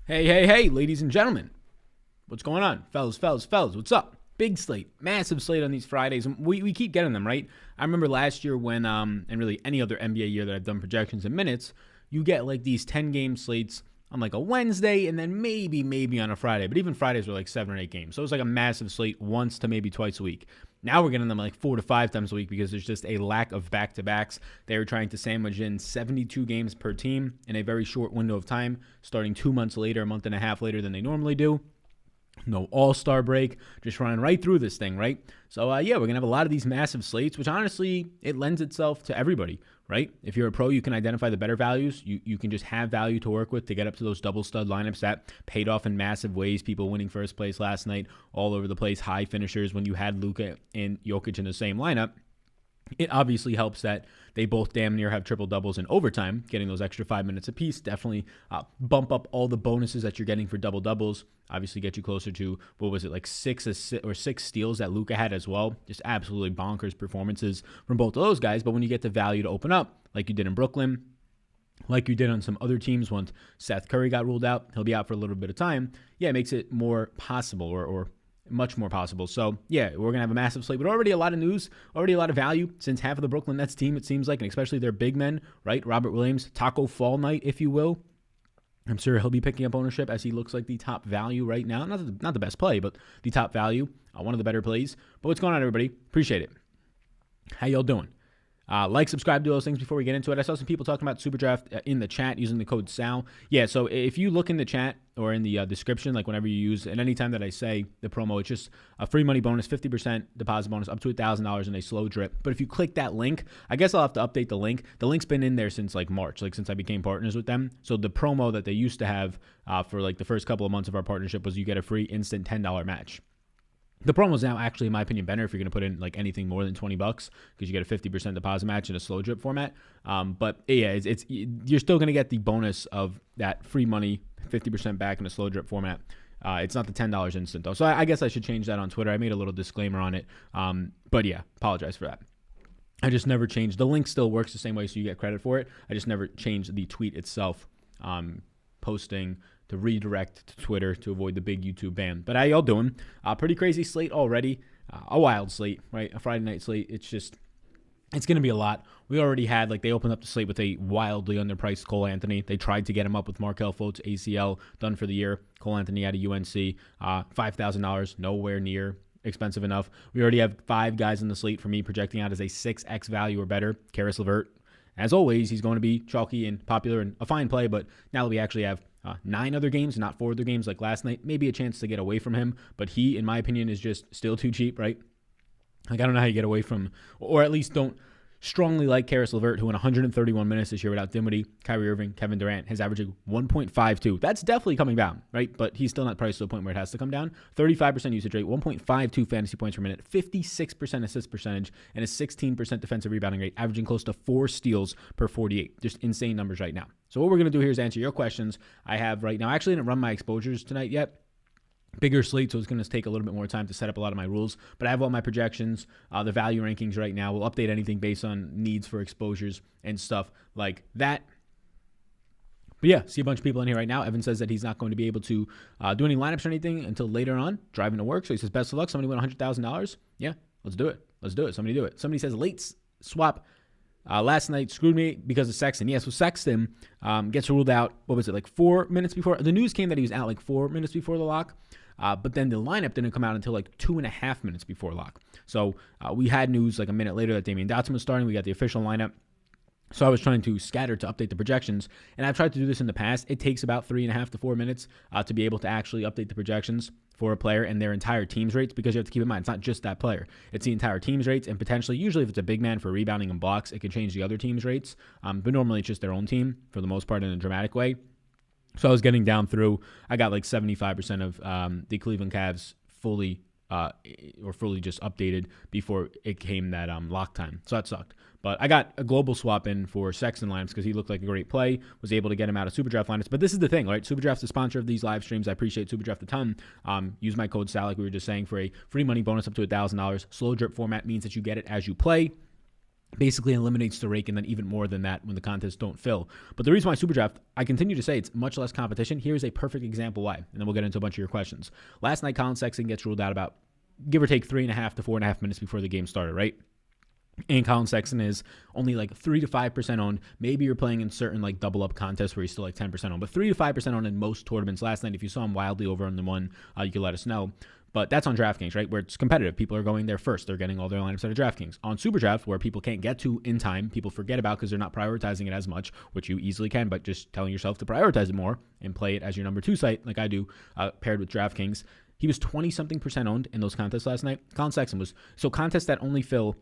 Hey, ladies and gentlemen. What's going on? Fellas, what's up? Big slate, massive slate on these Fridays. We keep getting them, right? I remember last year when, and really any other NBA year that I've done projections in minutes, you get like these 10-game slates on like a Wednesday and then maybe on a Friday. But even Fridays were like 7 or 8 games. So it was like a massive slate once to maybe twice a week. Now we're getting them like 4 to 5 times a week because there's just a lack of back-to-backs. They're trying to sandwich in 72 games per team in a very short window of time, starting 2 months later, a month and a half later than they normally do. No all-star break, just running right through this thing, right? So, we're going to have a lot of these massive slates, which honestly, it lends itself to everybody, right? If you're a pro, you can identify the better values. You can just have value to work with to get up to those double stud lineups that paid off in massive ways. People winning first place last night all over the place, high finishers when you had Luka and Jokic in the same lineup. It obviously helps that they both damn near have triple doubles in overtime. Getting those extra 5 minutes apiece definitely bump up all the bonuses that you're getting for double doubles. Obviously get you closer to, like 6 steals that Luka had as well. Just absolutely bonkers performances from both of those guys. But when you get the value to open up, like you did in Brooklyn, like you did on some other teams once Seth Curry got ruled out, he'll be out for a little bit of time. Yeah, it makes it more possible or much more possible. So, we're going to have a massive slate, but already a lot of news, already a lot of value since half of the Brooklyn Nets team, it seems like, and especially their big men, right? Robert Williams, Taco Fall night, if you will. I'm sure he'll be picking up ownership as he looks like the top value right now. Not the best play, but the top value, one of the better plays. But what's going on, everybody? Appreciate it. How y'all doing? Like, subscribe, do those things before we get into it. I saw some people talking about SuperDraft in the chat using the code SAL. Yeah, so if you look in the chat or in the description, like whenever you use, and anytime that I say the promo, it's just a free money bonus, 50% deposit bonus, up to $1,000 in a slow drip. But if you click that link, I guess I'll have to update the link. The link's been in there since like March, like since I became partners with them. So the promo that they used to have for like the first couple of months of our partnership was you get a free instant $10 match. The promo is now actually, in my opinion, better if you're going to put in like anything more than $20 because you get a 50% deposit match in a slow drip format. But yeah, you're still going to get the bonus of that free money, 50% back in a slow drip format. It's not the $10 instant though. So I guess I should change that on Twitter. I made a little disclaimer on it. But yeah, apologize for that. I just never changed. The link still works the same way, so you get credit for it. I just never changed the tweet itself. Posting to redirect to Twitter to avoid the big YouTube ban. But how y'all doing? Pretty crazy slate already. A wild slate, right? A Friday night slate. It's going to be a lot. We already had, they opened up the slate with a wildly underpriced Cole Anthony. They tried to get him up with Markelle Fultz, ACL, done for the year. Cole Anthony out of UNC, $5,000, nowhere near expensive enough. We already have 5 guys in the slate for me projecting out as a 6x value or better. Karis LeVert, as always, he's going to be chalky and popular and a fine play, but now that we actually have 9 other games, not 4 other games like last night, maybe a chance to get away from him, but he, in my opinion, is just still too cheap, right? Like, I don't know how you get away from, or at least don't strongly like Karis LeVert, who in 131 minutes this year without Dinwiddie, Kyrie Irving, Kevin Durant, has averaging 1.52. That's definitely coming down, right? But he's still not priced to a point where it has to come down. 35% usage rate, 1.52 fantasy points per minute, 56% assist percentage, and a 16% defensive rebounding rate, averaging close to 4 steals per 48. Just insane numbers right now. So what we're going to do here is answer your questions I have right now. I actually didn't run my exposures tonight yet. Bigger slate, so it's going to take a little bit more time to set up a lot of my rules. But I have all my projections, the value rankings right now. We'll update anything based on needs for exposures and stuff like that. But yeah, see a bunch of people in here right now. Evan says that he's not going to be able to do any lineups or anything until later on, driving to work. So he says, best of luck. Somebody win $100,000. Yeah, let's do it. Somebody do it. Somebody says late swap. Last night screwed me because of Sexton. Yeah, so Sexton gets ruled out, 4 minutes before? The news came that he was out 4 minutes before the lock. But then the lineup didn't come out until 2.5 minutes before lock. So we had news a minute later that Damian Dotson was starting. We got the official lineup. So I was trying to scatter to update the projections. And I've tried to do this in the past. It takes about 3.5 to 4 minutes to be able to actually update the projections for a player and their entire team's rates, because you have to keep in mind, it's not just that player. It's the entire team's rates, and potentially, usually if it's a big man for rebounding and blocks, it can change the other team's rates. But normally it's just their own team for the most part in a dramatic way. So I was getting down through, I got 75% of the Cleveland Cavs fully just updated before it came that lock time. So that sucked. But I got a global swap in for Sexton lineups because he looked like a great play, was able to get him out of SuperDraft lineups. But this is the thing, right? SuperDraft's the sponsor of these live streams. I appreciate SuperDraft a ton. Use my code SAL, like we were just saying, for a free money bonus up to $1,000. Slow drip format means that you get it as you play. basically eliminates the rake, and then even more than that when the contests don't fill. But the reason why Superdraft, I continue to say it's much less competition. Here's a perfect example why, and then we'll get into a bunch of your questions. Last night, Colin Sexton gets ruled out about, give or take, 3.5 to 4.5 minutes before the game started, right? And Colin Sexton is only like 3 to 5% owned. Maybe you're playing in certain like double up contests where he's still like 10% owned, but 3 to 5% owned in most tournaments. Last night, if you saw him wildly over on the one, you could let us know. But that's on DraftKings, right, where it's competitive. People are going there first. They're getting all their lineups out of DraftKings. On Superdraft, where people can't get to in time, people forget about because they're not prioritizing it as much, which you easily can, but just telling yourself to prioritize it more and play it as your number 2 site, like I do, paired with DraftKings. He was 20-something% owned in those contests last night. Colin Sexton was, so contests that only fill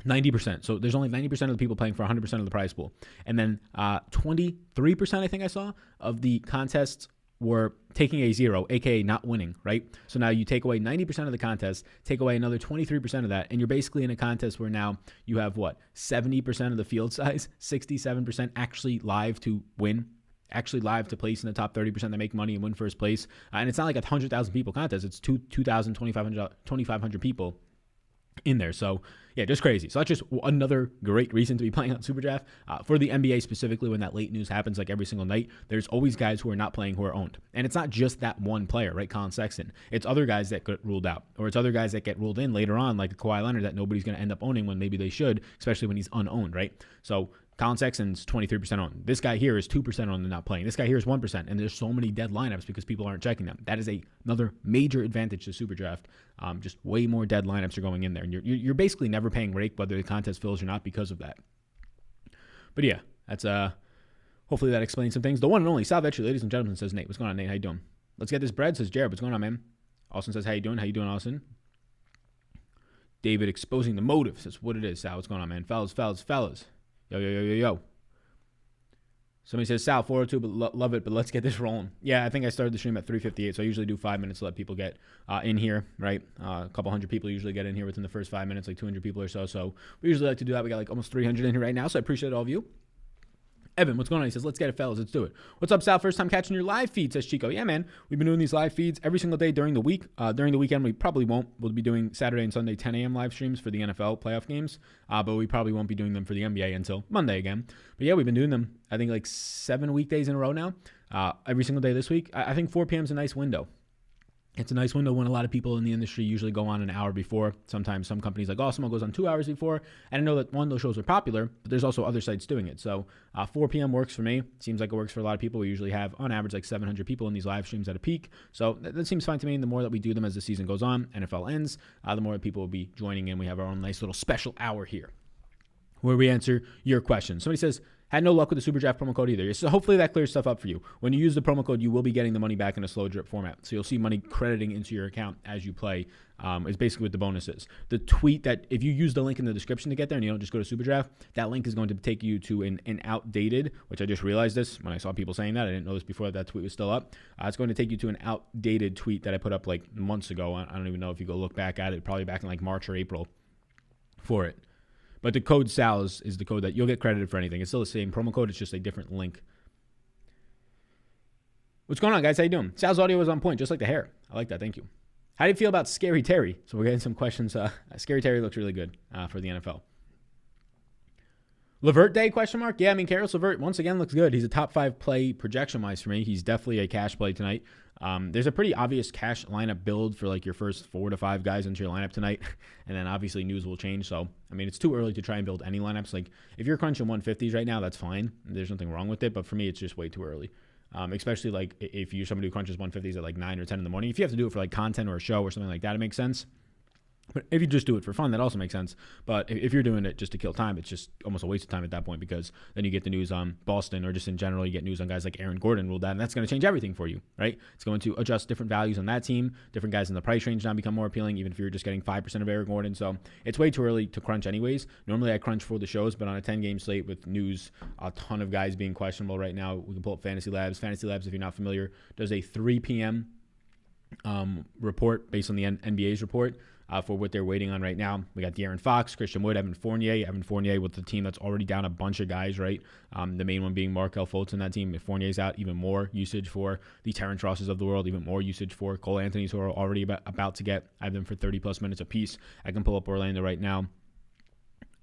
90%. So there's only 90% of the people playing for 100% of the prize pool. And then 23%, I think I saw, of the contests were taking a zero, aka not winning, right? So now you take away 90% of the contest, take away another 23% of that, and you're basically in a contest where now you have what, 70% of the field size, 67% actually live to win, actually live to place in the top 30% that make money and win first place. And it's not like a 100,000 people contest, it's 2,000, 2,500 people in there. So yeah, just crazy. So that's just another great reason to be playing on Superdraft. For the NBA specifically, when that late news happens like every single night, there's always guys who are not playing who are owned. And it's not just that one player, right, Colin Sexton. It's other guys that get ruled out, or it's other guys that get ruled in later on, like a Kawhi Leonard, that nobody's going to end up owning when maybe they should, especially when he's unowned, right? So Colin Sexton's 23% owned. This guy here is 2% owned and not playing. This guy here is 1%, and there's so many dead lineups because people aren't checking them. That is another major advantage to Superdraft. Just way more dead lineups are going in there, and you're basically never paying rake whether the contest fills or not because of that. But yeah, that's hopefully that explains some things. The one and only Sal Vetri, ladies and gentlemen, says Nate. What's going on, Nate? How you doing? Let's get this bread, says Jared. What's going on, man? Austin says, how you doing? How you doing, Austin? David exposing the motives. That's what it is, Sal. What's going on, man? Fellas. Yo. Somebody says, Sal, 402, but love it, but let's get this rolling. Yeah, I think I started the stream at 3:58, so I usually do 5 minutes to let people get in here, right? A couple hundred people usually get in here within the first 5 minutes, like 200 people or so. So we usually like to do that. We got like almost 300 in here right now, so I appreciate all of you. Evan, what's going on? He says, let's get it, fellas. Let's do it. What's up, Sal? First time catching your live feed, says Chico. Yeah, man. We've been doing these live feeds every single day during the week. During the weekend, we probably won't. We'll be doing Saturday and Sunday 10 a.m. live streams for the NFL playoff games, but we probably won't be doing them for the NBA until Monday again. But yeah, we've been doing them, I think, like 7 weekdays in a row now, every single day this week. I think 4 p.m. is a nice window. It's a nice window when a lot of people in the industry usually go on an hour before. Sometimes some companies like Awesome goes on 2 hours before. And I know that those shows are popular, but there's also other sites doing it. So 4 p.m. works for me. Seems like it works for a lot of people. We usually have, on average, like 700 people in these live streams at a peak. So that seems fine to me. And the more that we do them as the season goes on, NFL ends, the more people will be joining in. We have our own nice little special hour here where we answer your questions. Somebody says, had no luck with the Superdraft promo code either. So hopefully that clears stuff up for you. When you use the promo code, you will be getting the money back in a slow drip format. So you'll see money crediting into your account as you play. Is basically what the bonus is. The tweet that, if you use the link in the description to get there and you don't just go to Superdraft, that link is going to take you to an outdated, which I just realized this when I saw people saying that. I didn't know this before that tweet was still up. It's going to take you to an outdated tweet that I put up like months ago. I don't even know if you go look back at it, probably back in like March or April for it. But the code SAL is the code that you'll get credited for anything. It's still the same promo code. It's just a different link. What's going on, guys? How you doing? Sal's audio was on point, just like the hair. I like that. Thank you. How do you feel about Scary Terry? So we're getting some questions. Scary Terry looks really good for the NFL. Levert Day, question mark? Yeah, I mean, Karis LeVert, once again, looks good. He's a top 5 play projection-wise for me. He's definitely a cash play tonight. There's a pretty obvious cash lineup build for like your first 4 to 5 guys into your lineup tonight. And then obviously news will change. So, I mean, it's too early to try and build any lineups. Like if you're crunching 150s right now, that's fine. There's nothing wrong with it. But for me, it's just way too early. Especially like if you're somebody who crunches 150s at like 9 or 10 in the morning. If you have to do it for like content or a show or something like that, it makes sense. But if you just do it for fun, that also makes sense. But if you're doing it just to kill time, it's just almost a waste of time at that point, because then you get the news on Boston, or just in general, you get news on guys like Aaron Gordon ruled out, and that's going to change everything for you, right? It's going to adjust different values on that team. Different guys in the price range now become more appealing, even if you're just getting 5% of Aaron Gordon. So it's way too early to crunch anyways. Normally I crunch for the shows, but on a 10-game slate with news, a ton of guys being questionable right now, we can pull up Fantasy Labs. Fantasy Labs, if you're not familiar, does a 3 p.m. Report based on the NBA's report. For what they're waiting on right now. We got De'Aaron Fox, Christian Wood, Evan Fournier with the team that's already down a bunch of guys, right? The main one being Markelle Fultz in that team. If Fournier's out, even more usage for the Terrence Rosses of the world, even more usage for Cole Anthony's, who are already about to get. I have them for 30-plus minutes apiece. I can pull up Orlando right now.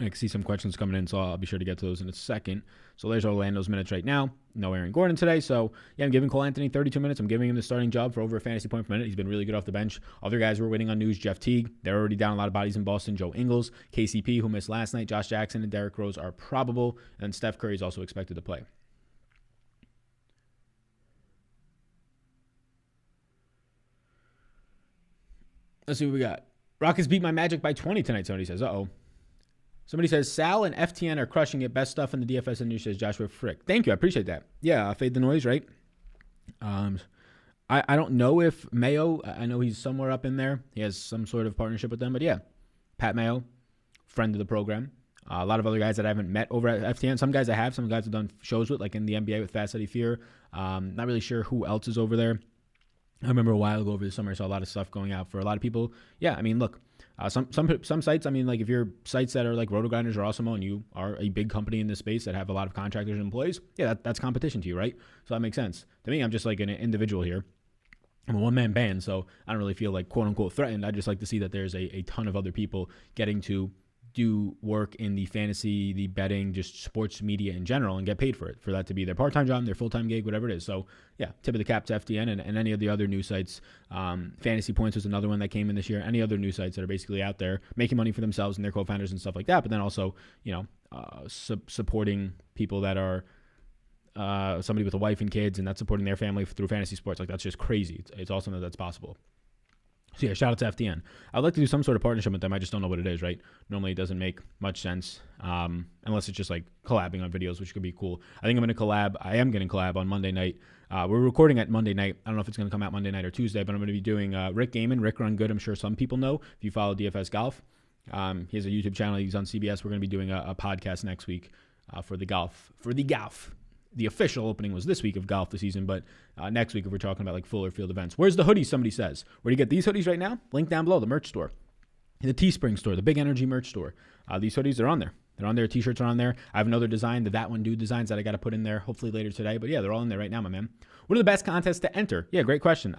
I can see some questions coming in, so I'll be sure to get to those in a second. So there's Orlando's minutes right now. No Aaron Gordon today. So, yeah, I'm giving Cole Anthony 32 minutes. I'm giving him the starting job for over a fantasy point per minute. He's been really good off the bench. Other guys who are waiting on news, Jeff Teague. They're already down a lot of bodies in Boston. Joe Ingles, KCP, who missed last night. Josh Jackson and Derrick Rose are probable. And Steph Curry is also expected to play. Let's see what we got. Rockets beat my Magic by 20 tonight, somebody says. Uh-oh. Somebody says, Sal and FTN are crushing it. Best stuff in the DFS industry, says Joshua Frick. Thank you. I appreciate that. Yeah, fade the noise, right? I don't know if Mayo, I know he's somewhere up in there. He has some sort of partnership with them. But, yeah, Pat Mayo, friend of the program. A lot of other guys that I haven't met over at FTN. Some guys I have. Some guys I've done shows with, like in the NBA with Fast Eddie Fear. Not really sure who else is over there. I remember a while ago over the summer, I saw a lot of stuff going out for a lot of people. Yeah, I mean, look, some sites, I mean, like if you're sites that are like RotoGrinders or Awesemo and you are a big company in this space that have a lot of contractors and employees, yeah, that's competition to you, right? So that makes sense. To me, I'm just like an individual here. I'm a one-man band, so I don't really feel like quote-unquote threatened. I just like to see that there's a ton of other people getting to do work in the fantasy, the betting, just sports media in general and get paid for it, for that to be their part-time job, their full-time gig, whatever it is. So yeah, tip of the cap to FTN and any of the other news sites. Fantasy Points was another one that came in this year. Any other news sites that are basically out there making money for themselves and their co-founders and stuff like that, but then also, you know, supporting people that are somebody with a wife and kids and that's supporting their family through fantasy sports. Like that's just crazy. It's awesome that that's possible. So yeah, shout out to FTN. I'd like to do some sort of partnership with them. I just don't know what it is, right? Normally it doesn't make much sense unless it's just like collabing on videos, which could be cool. I think I'm going to collab. I am going to collab on Monday night. We're recording at Monday night. I don't know if it's going to come out Monday night or Tuesday, but I'm going to be doing Rick Gaiman, Rick Run Good. I'm sure some people know if you follow DFS Golf. He has a YouTube channel. He's on CBS. We're going to be doing a podcast next week for the golf. The official opening was this week of golf this season, but next week if we're talking about like fuller field events. Where's the hoodies? Somebody says. Where do you get these hoodies right now? Link down below, the merch store. The Teespring store, the Big Energy merch store. These hoodies are on there. They're on there. T-shirts are on there. I have another design, the That One Dude designs that I got to put in there hopefully later today. But yeah, they're all in there right now, my man. What are the best contests to enter? Yeah, great question.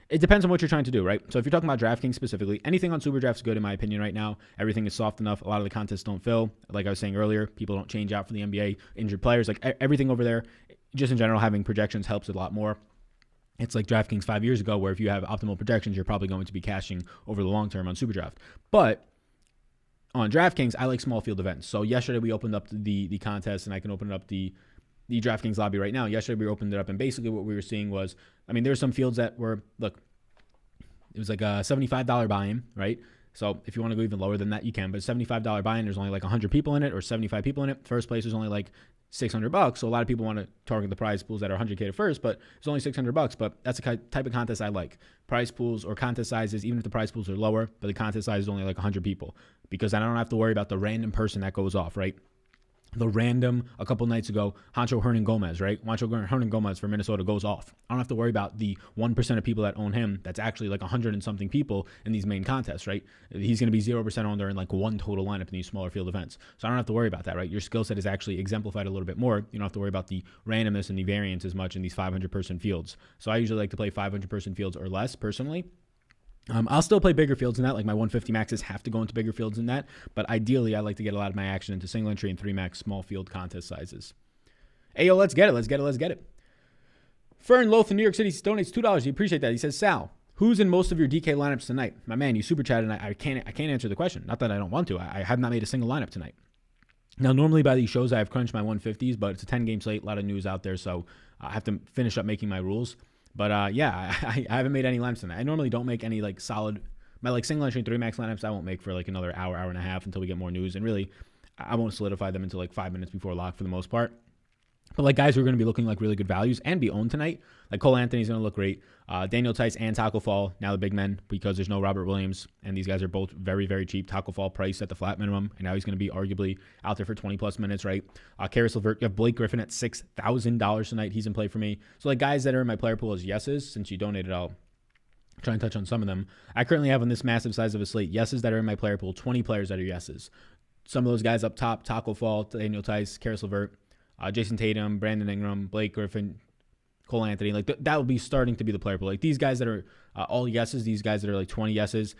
It depends on what you're trying to do, right? So if you're talking about DraftKings specifically, anything on SuperDraft is good in my opinion right now. Everything is soft enough. A lot of the contests don't fill. Like I was saying earlier, people don't change out for the NBA, injured players. Like everything over there, just in general, having projections helps a lot more. It's like DraftKings 5 years ago where if you have optimal projections, you're probably going to be cashing over the long term on SuperDraft. But on DraftKings, I like small field events. So yesterday we opened up the contest, and I can open up the DraftKings lobby right now. Yesterday we opened it up, and basically what we were seeing was, I mean, there's some fields that were, look, it was like a $75 buy-in, right? So if you want to go even lower than that, you can. But $75 buy-in, there's only like 100 people in it or 75 people in it. First place is only like $600. So a lot of people want to target the prize pools that are 100K to first, but it's only $600. But that's the type of contest I like. Prize pools or contest sizes, even if the prize pools are lower, but the contest size is only like 100 people, because then I don't have to worry about the random person that goes off, right? The random, a couple nights ago, Juancho Hernan-Gomez, right? Juancho Hernan-Gomez for Minnesota goes off. I don't have to worry about the 1% of people that own him. That's actually like 100 and something people in these main contests, right? He's going to be 0% owned in like one total lineup in these smaller field events. So I don't have to worry about that, right? Your skill set is actually exemplified a little bit more. You don't have to worry about the randomness and the variance as much in these 500-person fields. So I usually like to play 500-person fields or less personally. I'll still play bigger fields than that. Like my 150 maxes have to go into bigger fields than that. But ideally, I like to get a lot of my action into single entry and 3 max small field contest sizes. Hey, yo, let's get it. Fern Loth in New York City donates $2. He appreciate that. He says, Sal, who's in most of your DK lineups tonight? My man, you super chatted, and I can't answer the question. Not that I don't want to. I have not made a single lineup tonight. Now, normally by these shows, I have crunched my 150s, but it's a 10-game slate, a lot of news out there, so I have to finish up making my rules. But yeah, I haven't made any lineups tonight. I normally don't make any like solid, my like single entry 3 max lineups I won't make for like another hour and a half until we get more news. And really, I won't solidify them until like 5 minutes before lock for the most part. But like guys who are going to be looking like really good values and be owned tonight, like Cole Anthony's going to look great. Daniel Tice and Taco Fall, now the big men, because there's no Robert Williams, and these guys are both very, very cheap. Taco Fall priced at the flat minimum, and now he's going to be arguably out there for 20-plus minutes, right? Karis LeVert, you have Blake Griffin at $6,000 tonight. He's in play for me. So like guys that are in my player pool as yeses, since you donated, I'll try and touch on some of them. I currently have on this massive size of a slate yeses that are in my player pool, 20 players that are yeses. Some of those guys up top, Taco Fall, Daniel Tice, Karis LeVert, Jason Tatum, Brandon Ingram, Blake Griffin, Cole Anthony, like that will be starting to be the player pool. Like these guys that are all yeses, these guys that are like 20 yeses,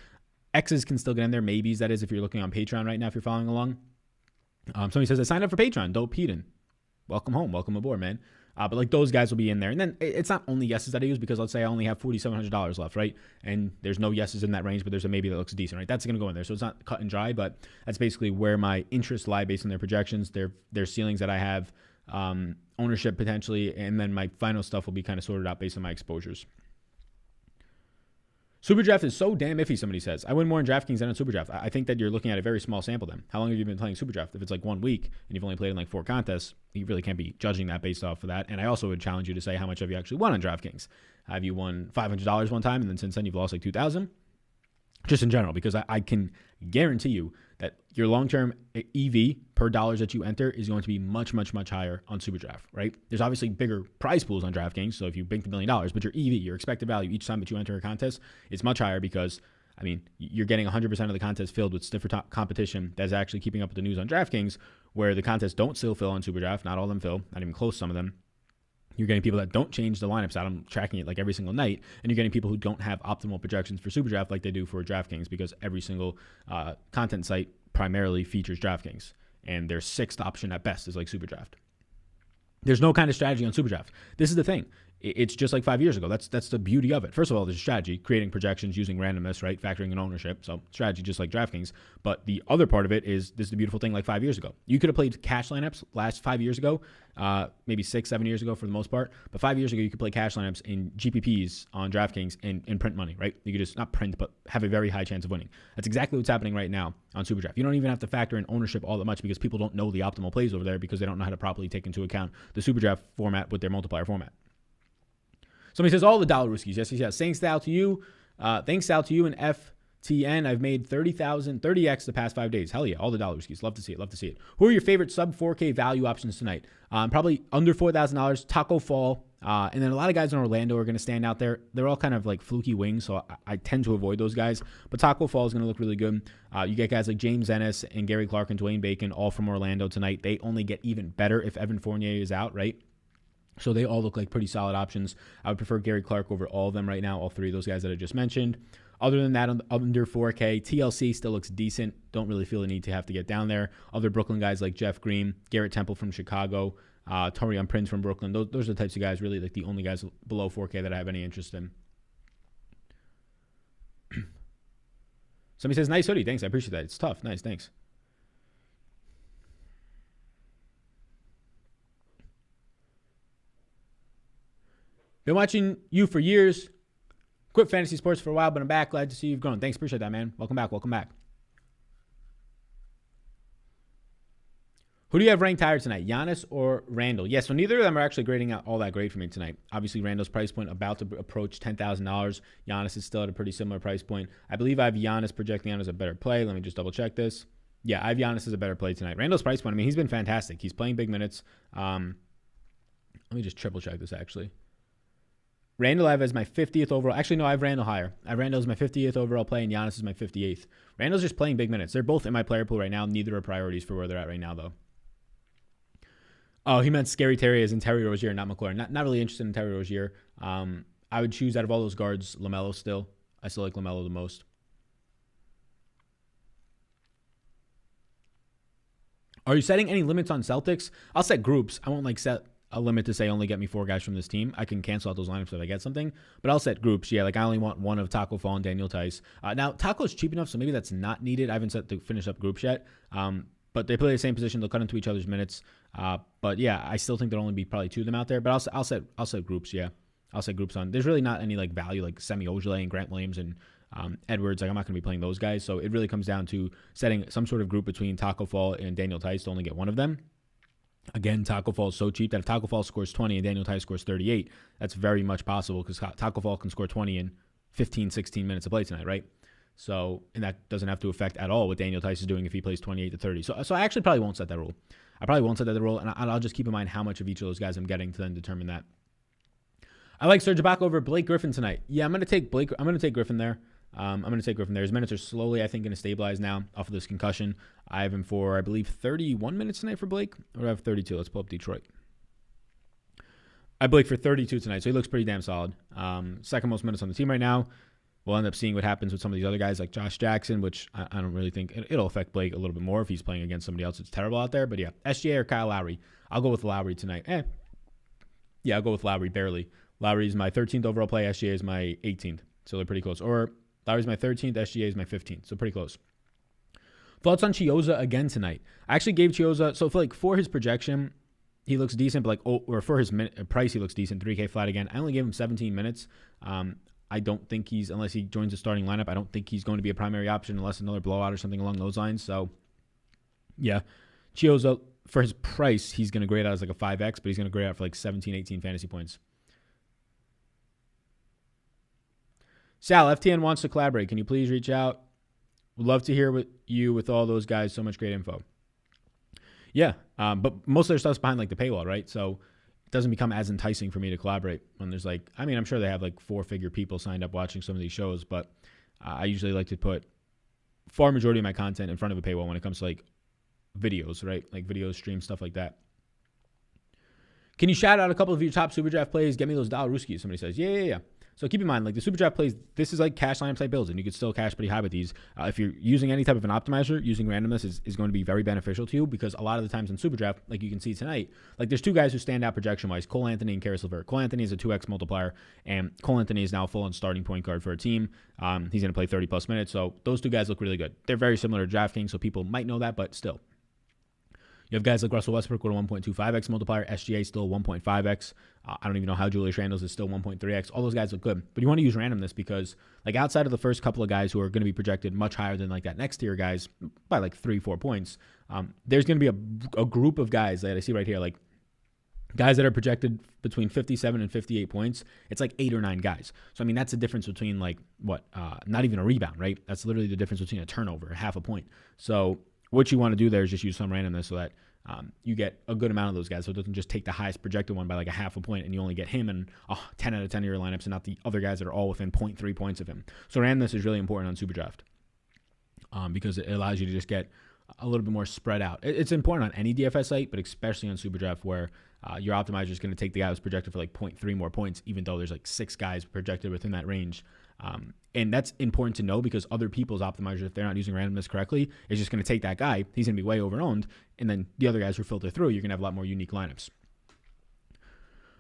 X's can still get in there, maybes, that is, if you're looking on Patreon right now, if you're following along. Somebody says, I signed up for Patreon. Dope Heaton. Welcome home. Welcome aboard, man. But like those guys will be in there. And then it's not only yeses that I use because let's say I only have $4,700 left, right? And there's no yeses in that range, but there's a maybe that looks decent, right? That's going to go in there. So it's not cut and dry, but that's basically where my interests lie based on their projections, their ceilings that I have, ownership potentially, and then my final stuff will be kind of sorted out based on my exposures. Superdraft is so damn iffy, somebody says. I win more in DraftKings than in Superdraft. I think that you're looking at a very small sample then. How long have you been playing Superdraft? If it's like 1 week and you've only played in like 4 contests, you really can't be judging that based off of that. And I also would challenge you to say how much have you actually won on DraftKings? Have you won $500 one time and then since then you've lost like $2,000? Just in general, because I can guarantee you that your long-term EV per dollars that you enter is going to be much, much, much higher on Superdraft, right? There's obviously bigger prize pools on DraftKings, so if you banked $1 million, but your EV, your expected value each time that you enter a contest, is much higher because, I mean, you're getting 100% of the contest filled with stiffer competition that's actually keeping up with the news on DraftKings, where the contests don't still fill on Superdraft, not all of them fill, not even close, some of them. You're getting people that don't change the lineups out. I'm tracking it like every single night. And you're getting people who don't have optimal projections for Superdraft like they do for DraftKings because every single content site primarily features DraftKings. And their 6th option at best is like Superdraft. There's no kind of strategy on Superdraft. This is the thing. It's just like 5 years ago. That's the beauty of it. First of all, there's strategy, creating projections using randomness, right? Factoring in ownership. So strategy just like DraftKings. But the other part of it is this is the beautiful thing like 5 years ago. You could have played cash lineups last 5 years ago, maybe 6, 7 years ago for the most part. But 5 years ago, you could play cash lineups in GPPs on DraftKings and print money, right? You could just not print, but have a very high chance of winning. That's exactly what's happening right now on Superdraft. You don't even have to factor in ownership all that much because people don't know the optimal plays over there because they don't know how to properly take into account the Superdraft format with their multiplier format. Somebody says, all the dollar rooskies. Yes. Thanks, Sal, to you. Thanks, Sal, to you and FTN. I've made 30x the past 5 days. Hell yeah, all the dollar rooskies. Love to see it. Who are your favorite sub 4K value options tonight? Probably under $4,000, Taco Fall. And then a lot of guys in Orlando are going to stand out there. They're all kind of like fluky wings, so I tend to avoid those guys. But Taco Fall is going to look really good. You get guys like James Ennis and Gary Clark and Dwayne Bacon all from Orlando tonight. They only get even better if Evan Fournier is out, right? So they all look like pretty solid options. I would prefer Gary Clark over all of them right now, all 3 of those guys that I just mentioned. Other than that, under 4K, TLC still looks decent. Don't really feel the need to have to get down there. Other Brooklyn guys like Jeff Green, Garrett Temple from Chicago, Taurean Prince from Brooklyn. Those are the types of guys, really like the only guys below 4K that I have any interest in. Somebody says, nice hoodie. Thanks. I appreciate that. It's tough. Nice. Thanks. Been watching you for years. Quit fantasy sports for a while, but I'm back. Glad to see you've grown. Thanks. Appreciate that, man. Welcome back. Who do you have ranked higher tonight, Giannis or Randall? Yeah, so neither of them are actually grading out all that great for me tonight. Obviously, Randall's price point about to approach $10,000. Giannis is still at a pretty similar price point. I believe I have Giannis projecting out as a better play. Let me just double check this. Yeah, I have Giannis as a better play tonight. Randall's price point, I mean, he's been fantastic. He's playing big minutes. Let me just triple check this, actually. Randall I have as my 50th overall. Actually, no, I have Randall higher. I have Randall as my 50th overall play, and Giannis is my 58th. Randall's just playing big minutes. They're both in my player pool right now. Neither are priorities for where they're at right now, though. Oh, he meant Scary Terry as in Terry Rozier, not McLaurin. Not really interested in Terry Rozier. I would choose out of all those guards, LaMelo still. I still like LaMelo the most. Are you setting any limits on Celtics? I'll set groups. I won't set a limit to say only get me 4 guys from this team. I can cancel out those lineups if I get something, but I'll set groups. Yeah, like I only want one of Taco Fall and Daniel Tice. Now, Taco's cheap enough, so maybe that's not needed. I haven't set the finish up groups yet, but they play the same position. They'll cut into each other's minutes. But yeah, I still think there'll only be probably 2 of them out there, but I'll set groups, yeah. I'll set groups on. There's really not any value like Semi Ojeleye and Grant Williams and Edwards. I'm not going to be playing those guys, so it really comes down to setting some sort of group between Taco Fall and Daniel Tice to only get one of them. Again, Taco Fall is so cheap that if Taco Fall scores 20 and Daniel Tice scores 38, that's very much possible because Taco Fall can score 20 in 15, 16 minutes of play tonight, right? So, and that doesn't have to affect at all what Daniel Tice is doing if he plays 28 to 30. So I actually probably won't set that rule. I probably won't set that rule, and I'll just keep in mind how much of each of those guys I'm getting to then determine that. I like Serge Ibaka over Blake Griffin tonight. Yeah, I'm going to take Griffin there. His minutes are slowly, I think, going to stabilize now off of this concussion. I have him for, I believe, 31 minutes tonight for Blake. Or do I have 32? Let's pull up Detroit. I have Blake for 32 tonight, so he looks pretty damn solid. Second most minutes on the team right now. we'll end up seeing what happens with some of these other guys like Josh Jackson, which I don't really think it'll affect Blake a little bit more if he's playing against somebody else that's terrible out there. But yeah, SGA or Kyle Lowry. I'll go with Lowry tonight. Yeah, I'll go with Lowry barely. Lowry's my 13th overall play. SGA is my 18th. So they're pretty close. Or Lowry's my 13th. SGA is my 15th. So pretty close. Thoughts on Chiozza again tonight? I actually gave Chiozza, so for his projection, he looks decent, but or for his price, he looks decent. 3K flat again. I only gave him 17 minutes. I don't think unless he joins the starting lineup, I don't think he's going to be a primary option unless another blowout or something along those lines. So, yeah, Chiozza, for his price, he's going to grade out as like a 5X, but he's going to grade out for like 17, 18 fantasy points. Sal, FTN wants to collaborate. Can you please reach out? Would love to hear with all those guys. So much great info. Yeah, but most of their stuff's behind like the paywall, right? So it doesn't become as enticing for me to collaborate when there's like, I mean, I'm sure they have like 4-figure people signed up watching some of these shows, but I usually like to put far majority of my content in front of a paywall when it comes to like videos, right? Like videos, streams, stuff like that. Can you shout out a couple of your top super draft plays? Get me those dollar Ruskies, somebody says. Yeah. So keep in mind, like the super draft plays, this is like cash lineup type builds, and you could still cash pretty high with these. If you're using any type of an optimizer, using randomness is going to be very beneficial to you, because a lot of the times in super draft, like you can see tonight, like there's two guys who stand out projection-wise, Cole Anthony and Karis LeVert. Cole Anthony is a 2X multiplier, and Cole Anthony is now a full-on starting point guard for a team. He's going to play 30-plus minutes, so those two guys look really good. They're very similar to DraftKings, so people might know that, but still. You have guys like Russell Westbrook with a 1.25x multiplier. SGA still 1.5x. I don't even know how Julius Randle's is still 1.3x. All those guys look good. But you want to use randomness because, like, outside of the first couple of guys who are going to be projected much higher than, like, that next tier guys by, like, 3-4 points, there's going to be a group of guys that I see right here, like, guys that are projected between 57 and 58 points. It's like 8 or 9 guys. So, I mean, that's the difference between, like, not even a rebound, right? That's literally the difference between a turnover, half a point. So what you want to do there is just use some randomness so that you get a good amount of those guys, so it doesn't just take the highest projected one by like a half a point and you only get him and 10 out of 10 of your lineups and not the other guys that are all within 0.3 points of him. So randomness is really important on SuperDraft because it allows you to just get a little bit more spread out. It's important on any DFS site, but especially on SuperDraft where your optimizer is going to take the guy who's projected for like 0.3 more points, even though there's like 6 guys projected within that range. And that's important to know because other people's optimizers, if they're not using randomness correctly, is just going to take that guy. He's going to be way over-owned. And then the other guys who filter through, you're going to have a lot more unique lineups.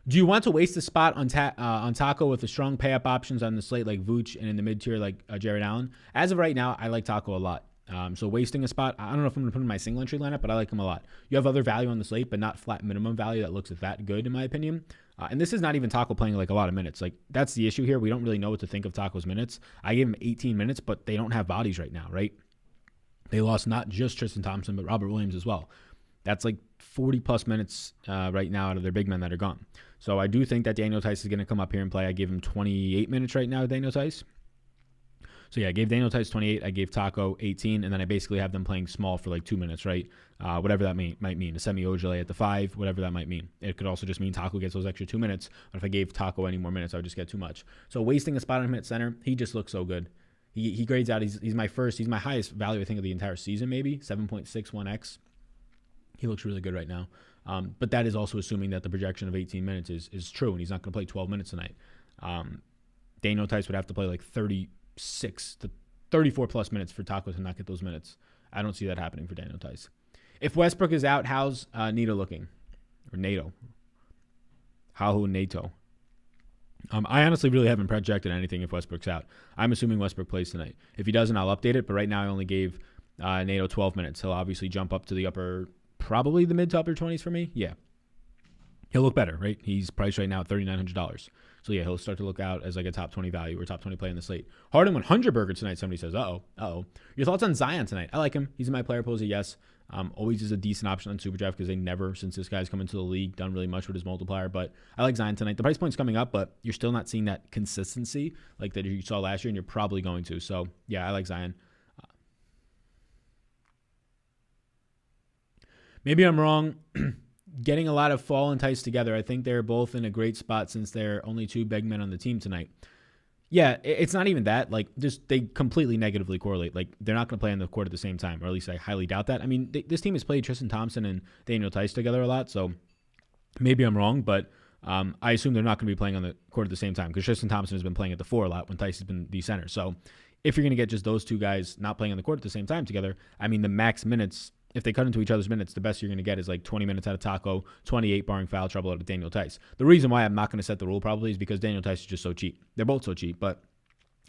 Do you want to waste a spot on Taco with the strong pay-up options on the slate like Vooch and in the mid-tier like Jared Allen? As of right now, I like Taco a lot. So wasting a spot, I don't know if I'm going to put him in my single entry lineup, but I like him a lot. You have other value on the slate, but not flat minimum value that looks that good in my opinion. And this is not even Taco playing like a lot of minutes. Like that's the issue here. We don't really know what to think of Taco's minutes. I gave him 18 minutes, but they don't have bodies right now, right? They lost not just Tristan Thompson, but Robert Williams as well. That's like 40 plus minutes right now out of their big men that are gone. So I do think that Daniel Tice is going to come up here and play. I gave him 28 minutes right now, Daniel Tice. So yeah, I gave Daniel Tice 28, I gave Taco 18, and then I basically have them playing small for like 2 minutes, right? Whatever that might mean. A semi-Ojale at the 5, whatever that might mean. It could also just mean Taco gets those extra 2 minutes, but if I gave Taco any more minutes, I would just get too much. So wasting a spot on him at center, he just looks so good. He grades out, he's my highest value, I think, of the entire season, maybe, 7.61x. He looks really good right now. But that is also assuming that the projection of 18 minutes is true, and he's not going to play 12 minutes tonight. Daniel Tice would have to play like 36 to 34 plus minutes for Taco to not get those minutes. I don't see that happening for Daniel Tice. If Westbrook is out, how's Nato looking? Or NATO. How NATO. I honestly really haven't projected anything if Westbrook's out. I'm assuming Westbrook plays tonight. If he doesn't, I'll update it. But right now I only gave NATO 12 minutes. He'll obviously jump up to the probably the mid to upper 20s for me. Yeah. He'll look better, right? He's priced right now at $3,900. So, yeah, he'll start to look out as like a top 20 value or top 20 play in the slate. Harden 100 burger tonight, somebody says. Uh-oh. Your thoughts on Zion tonight? I like him. He's in my player pools, yes. Always is a decent option on SuperDraft because they never, since this guy's come into the league, done really much with his multiplier. But I like Zion tonight. The price point's coming up, but you're still not seeing that consistency like that you saw last year, and you're probably going to. So, yeah, I like Zion. Maybe I'm wrong. Getting a lot of Fall and Tice together. I think they're both in a great spot since they're only 2 big men on the team tonight. Yeah, it's not even that. Like, just they completely negatively correlate. Like, they're not going to play on the court at the same time, or at least I highly doubt that. I mean, this team has played Tristan Thompson and Daniel Tice together a lot, so maybe I'm wrong, but I assume they're not going to be playing on the court at the same time because Tristan Thompson has been playing at the 4 a lot when Tice has been the center. So if you're going to get just those two guys not playing on the court at the same time together, I mean, the max minutes, if they cut into each other's minutes, the best you're going to get is like 20 minutes out of Taco, 28 barring foul trouble out of Daniel Tice. The reason why I'm not going to set the rule probably is because Daniel Tice is just so cheap. They're both so cheap, but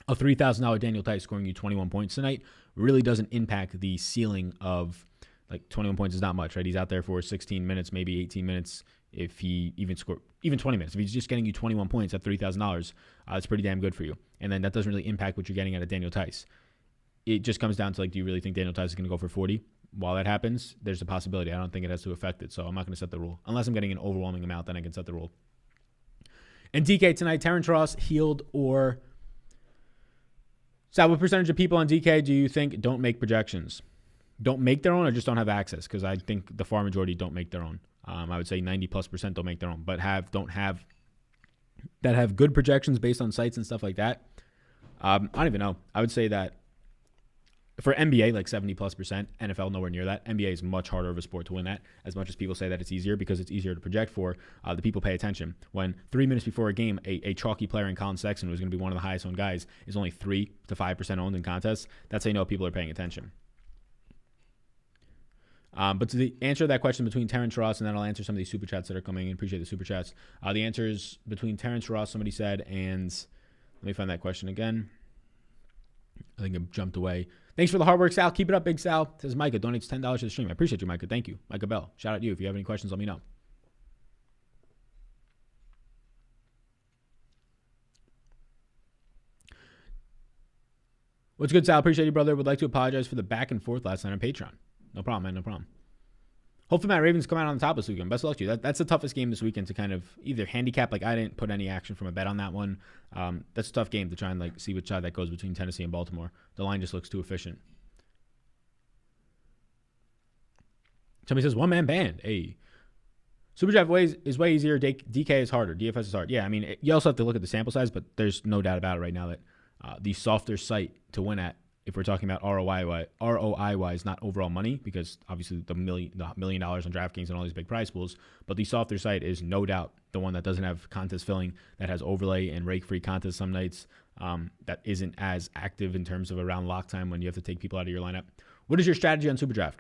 a $3,000 Daniel Tice scoring you 21 points tonight really doesn't impact the ceiling of, like, 21 points is not much, right? He's out there for 16 minutes, maybe 18 minutes if he even 20 minutes. If he's just getting you 21 points at $3,000, it's pretty damn good for you. And then that doesn't really impact what you're getting out of Daniel Tice. It just comes down to, like, do you really think Daniel Tice is going to go for 40? While that happens, there's a possibility. I don't think it has to affect it, so I'm not going to set the rule. Unless I'm getting an overwhelming amount, then I can set the rule. And DK tonight, Terrence Ross, healed or... Sal, what percentage of people on DK do you think don't make projections? Don't make their own or just don't have access? Because I think the far majority don't make their own. I would say 90+% don't make their own, but have good projections based on sites and stuff like that. I don't even know. I would say that for NBA, like 70+%, NFL nowhere near that. NBA is much harder of a sport to win at, as much as people say that it's easier because it's easier to project for. The people pay attention. When 3 minutes before a game, a chalky player in Colin Sexton, who's going to be one of the highest owned guys, is only 3 to 5% owned in contests, that's how you know people are paying attention. But to answer that question between Terrence Ross, and then I'll answer some of these super chats that are coming in. Appreciate the super chats. The answer is between Terrence Ross, somebody said, and let me find that question again. I think it jumped away. Thanks for the hard work, Sal. Keep it up, Big Sal. Says Micah, donates $10 to the stream. I appreciate you, Micah. Thank you. Micah Bell. Shout out to you. If you have any questions, let me know. What's good, Sal? Appreciate you, brother. Would like to apologize for the back and forth last night on Patreon. No problem, man. No problem. Hopefully my Ravens come out on the top this weekend. Best of luck to you. That's the toughest game this weekend to kind of either handicap. Like, I didn't put any action from a bet on that one. That's a tough game to try and, like, see which side that goes between Tennessee and Baltimore. The line just looks too efficient. Somebody says one-man band. Hey. Superdraft is way easier. DK is harder. DFS is hard. Yeah, I mean, you also have to look at the sample size, but there's no doubt about it right now that the softer site to win at, if we're talking about ROI-wise, not overall money, because obviously the $1 million on DraftKings and all these big prize pools, but the softer site is no doubt the one that doesn't have contest filling, that has overlay and rake-free contests some nights, that isn't as active in terms of around lock time when you have to take people out of your lineup. What is your strategy on Superdraft?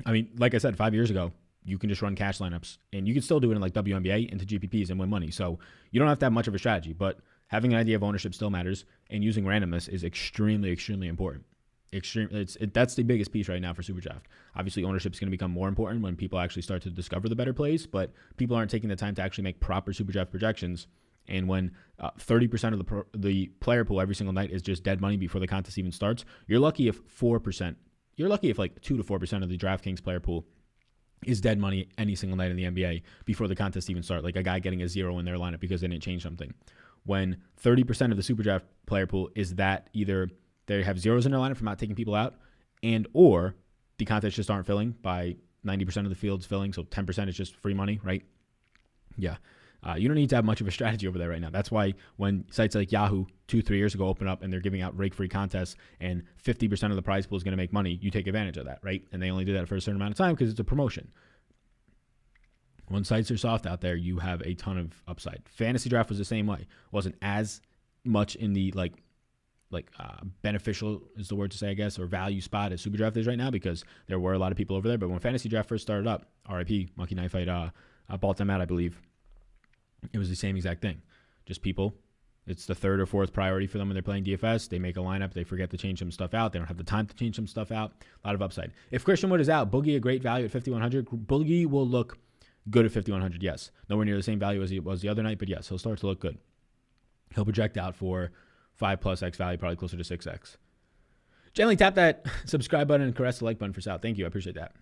I mean, like I said, 5 years ago, you can just run cash lineups, and you can still do it in like WNBA into GPPs and win money. So you don't have to have much of a strategy, but having an idea of ownership still matters, and using randomness is extremely, extremely important. That's the biggest piece right now for Superdraft. Obviously, ownership is going to become more important when people actually start to discover the better plays, but people aren't taking the time to actually make proper Superdraft projections. And when 30% of the player pool every single night is just dead money before the contest even starts, you're lucky if 4%. You're lucky if like 2 to 4% of the DraftKings player pool is dead money any single night in the NBA before the contest even starts. Like a guy getting a 0 in their lineup because they didn't change something. When 30% of the Superdraft player pool is that either they have zeros in their lineup from not taking people out, and or the contests just aren't filling by 90% of the field's filling, so 10% is just free money, right? Yeah. You don't need to have much of a strategy over there right now. That's why when sites like Yahoo 2-3 years ago open up and they're giving out rake-free contests and 50% of the prize pool is going to make money, you take advantage of that, right? And they only do that for a certain amount of time because it's a promotion. When sites are soft out there, you have a ton of upside. Fantasy draft was the same way. Wasn't as much in the beneficial is the word to say, I guess, or value spot as Superdraft is right now because there were a lot of people over there. But when fantasy draft first started up, RIP, Monkey Knife Fight bought them out, I believe. It was the same exact thing. Just people. It's the third or fourth priority for them when they're playing DFS. They make a lineup. They forget to change some stuff out. They don't have the time to change some stuff out. A lot of upside. If Christian Wood is out, Boogie a great value at 5,100. Boogie will look good at 5,100, yes. Nowhere near the same value as he was the other night, but yes, he'll start to look good. He'll project out for 5+ X value, probably closer to 6X. Gently tap that subscribe button and caress the like button for Sal. Thank you. I appreciate that.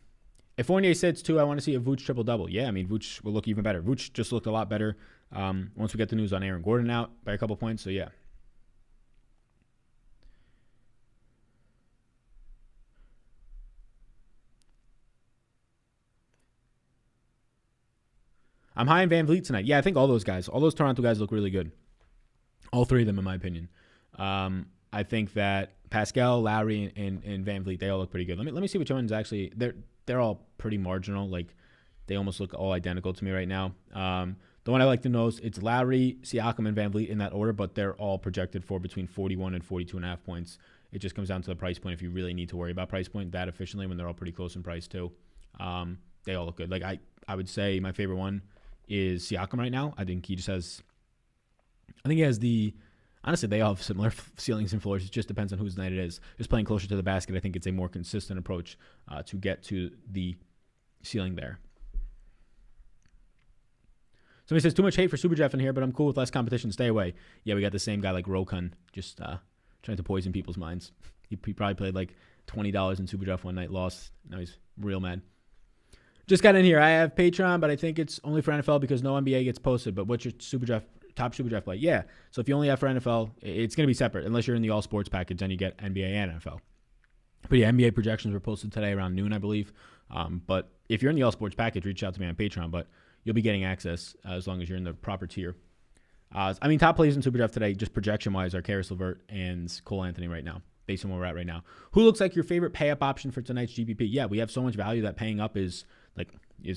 If Fournier sits too, I want to see a Vooch triple-double. Yeah, I mean, Vooch will look even better. Vooch just looked a lot better once we get the news on Aaron Gordon out by a couple points, so yeah. I'm high in Van Vliet tonight. Yeah, I think all those Toronto guys look really good. All three of them, in my opinion. I think that Pascal, Lowry, and Van Vliet, they all look pretty good. Let me see which ones actually. They're all pretty marginal. Like they almost look all identical to me right now. The one I like the most, it's Lowry, Siakam, and Van Vliet in that order, but they're all projected for between 41 and 42.5 points. It just comes down to the price point if you really need to worry about price point that efficiently when they're all pretty close in price too. They all look good. Like I would say my favorite one is Siakam right now. I think he has honestly, they all have similar ceilings and floors. It just depends on whose night it is. Just playing closer to the basket, I think it's a more consistent approach to get to the ceiling there. Somebody says, too much hate for Super Jeff in here, but I'm cool with less competition. Stay away. Yeah, we got the same guy like Rokun, just trying to poison people's minds. He probably played like $20 in Super Jeff one night, lost. Now he's real mad. Just got in here. I have Patreon, but I think it's only for NFL because no NBA gets posted. But what's your top Super Jeff play? Yeah. So if you only have for NFL, it's going to be separate unless you're in the all sports package. Then you get NBA and NFL. But yeah, NBA projections were posted today around noon, I believe. But if you're in the all sports package, reach out to me on Patreon. But you'll be getting access as long as you're in the proper tier. Top plays in Super Jeff today, just projection-wise, are Caris LeVert and Cole Anthony right now, based on where we're at right now. Who looks like your favorite pay-up option for tonight's GPP? Yeah, we have so much value that paying up is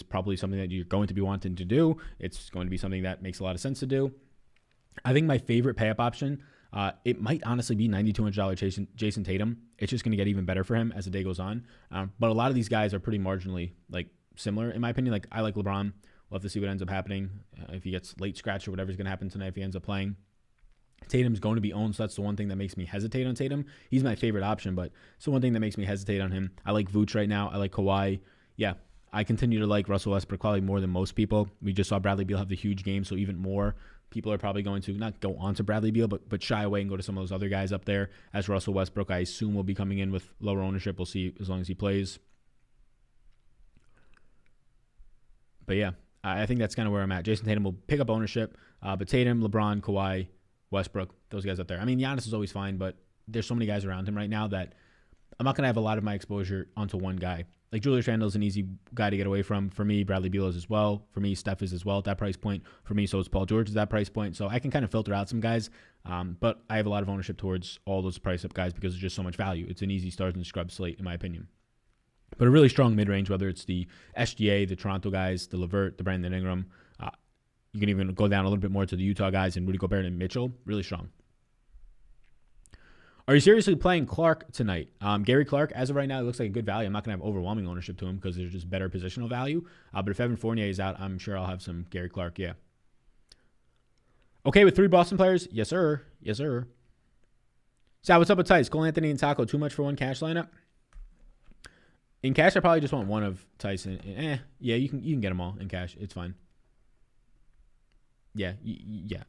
probably something that you're going to be wanting to do. It's going to be something that makes a lot of sense to do. I think my favorite pay-up option, it might honestly be $9,200 Jason Tatum. It's just going to get even better for him as the day goes on. But a lot of these guys are pretty marginally similar, in my opinion. I like LeBron. We'll have to see what ends up happening. If he gets late scratch or whatever's going to happen tonight if he ends up playing. Tatum's going to be owned, so that's the one thing that makes me hesitate on Tatum. He's my favorite option, but it's the one thing that makes me hesitate on him. I like Vooch right now. I like Kawhi. Yeah, I continue to like Russell Westbrook probably more than most people. We just saw Bradley Beal have the huge game, so even more people are probably going to not go on to Bradley Beal, but shy away and go to some of those other guys up there. As Russell Westbrook, I assume, will be coming in with lower ownership. We'll see as long as he plays. But yeah, I think that's kind of where I'm at. Jason Tatum will pick up ownership, but Tatum, LeBron, Kawhi, Westbrook, those guys up there. I mean, Giannis is always fine, but there's so many guys around him right now that I'm not going to have a lot of my exposure onto one guy. Like Julius Randle is an easy guy to get away from. For me, Bradley Beal is as well. For me, Steph is as well at that price point. For me, so is Paul George at that price point. So I can kind of filter out some guys, but I have a lot of ownership towards all those price up guys because there's just so much value. It's an easy start and scrub slate, in my opinion. But a really strong mid-range, whether it's the SGA, the Toronto guys, the LeVert, the Brandon Ingram. You can even go down a little bit more to the Utah guys and Rudy Gobert and Mitchell. Really strong. Are you seriously playing Clark tonight? Gary Clark, as of right now, it looks like a good value. I'm not going to have overwhelming ownership to him because there's just better positional value. But if Evan Fournier is out, I'm sure I'll have some Gary Clark, yeah. Okay with 3 Boston players? Yes, sir. Yes, sir. Sal, what's up with Tice? Cole Anthony and Taco, too much for one cash lineup? In cash, I probably just want one of Tyson. Yeah, you can get them all in cash. It's fine. Yeah,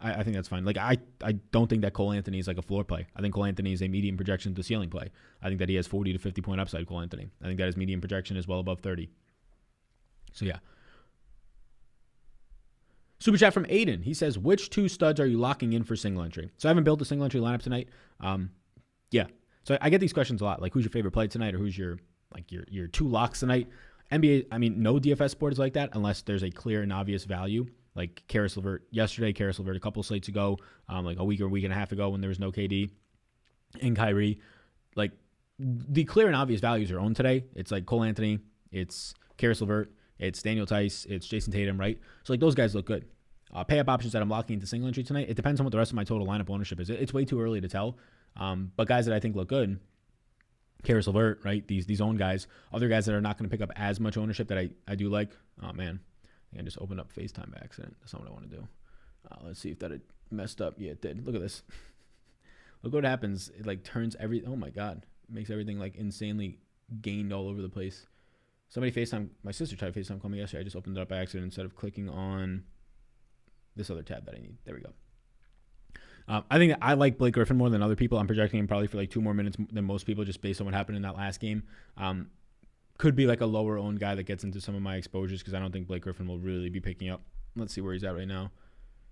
I think that's fine. I don't think that Cole Anthony is like a floor play. I think Cole Anthony is a medium projection to ceiling play. I think that he has 40 to 50 point upside, Cole Anthony. I think that his medium projection is well above 30. So, yeah. Super chat from Aiden. He says, which 2 studs are you locking in for single entry? So I haven't built a single entry lineup tonight. Yeah. So I get these questions a lot. Like, who's your favorite play tonight or who's your 2 locks tonight? NBA, I mean, no DFS board is like that unless there's a clear and obvious value. Like Caris LeVert yesterday, Caris LeVert a couple slates ago, like a week or week and a half ago when there was no KD and Kyrie. Like the clear and obvious values are owned today. It's like Cole Anthony, it's Caris LeVert, it's Daniel Tice, it's Jason Tatum, right? So like those guys look good. Pay up options that I'm locking into single entry tonight. It depends on what the rest of my total lineup ownership is. It's way too early to tell. But guys that I think look good, Caris LeVert, right? These own guys, other guys that are not going to pick up as much ownership that I do like. Oh man. I just opened up FaceTime by accident. That's not what I want to do. Let's see if that had messed up. Yeah, it did. Look at this. Look what happens. It turns oh my God. It makes everything insanely gained all over the place. Somebody FaceTime, my sister tried to FaceTime call me yesterday. I just opened it up by accident instead of clicking on this other tab that I need. There we go. I think that I like Blake Griffin more than other people. I'm projecting him probably for 2 more minutes than most people just based on what happened in that last game. Could be a lower owned guy that gets into some of my exposures because I don't think Blake Griffin will really be picking up. Let's see where he's at right now.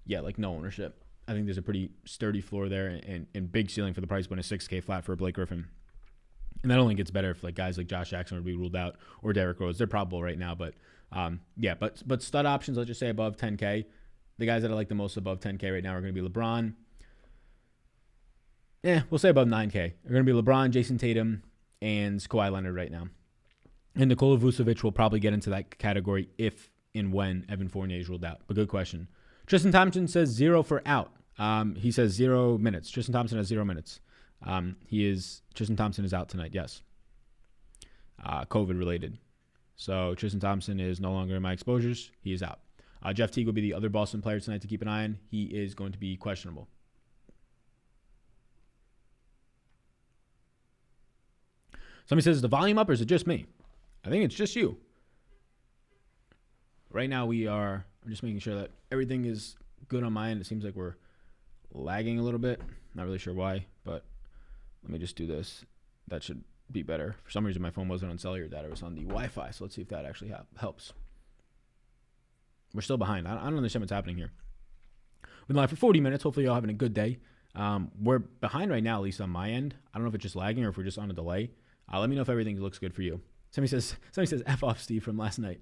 Yeah, no ownership. I think there's a pretty sturdy floor there and big ceiling for the price point of $6K flat for Blake Griffin. And that only gets better if guys like Josh Jackson would be ruled out or Derrick Rose. They're probable right now, but yeah, but stud options, let's just say above 10K. The guys that I like the most above 10K right now are going to be LeBron. We'll say above 9K. They're going to be LeBron, Jason Tatum, and Kawhi Leonard right now. And Nikola Vucevic will probably get into that category if and when Evan Fournier is ruled out. But good question. Tristan Thompson says 0 for out. He says 0 minutes. Tristan Thompson has 0 minutes. Tristan Thompson is out tonight, yes. COVID related. So Tristan Thompson is no longer in my exposures. He is out. Jeff Teague will be the other Boston player tonight to keep an eye on. He is going to be questionable. Somebody says, is the volume up or is it just me? I think it's just you. Right now I'm just making sure that everything is good on my end. It seems like we're lagging a little bit. Not really sure why, but let me just do this. That should be better. For some reason, my phone wasn't on cellular data. It was on the Wi-Fi, so let's see if that actually helps. We're still behind. I don't understand what's happening here. We've been live for 40 minutes. Hopefully, y'all having a good day. We're behind right now, at least on my end. I don't know if it's just lagging or if we're just on a delay. Let me know if everything looks good for you. Somebody says F off Steve from last night.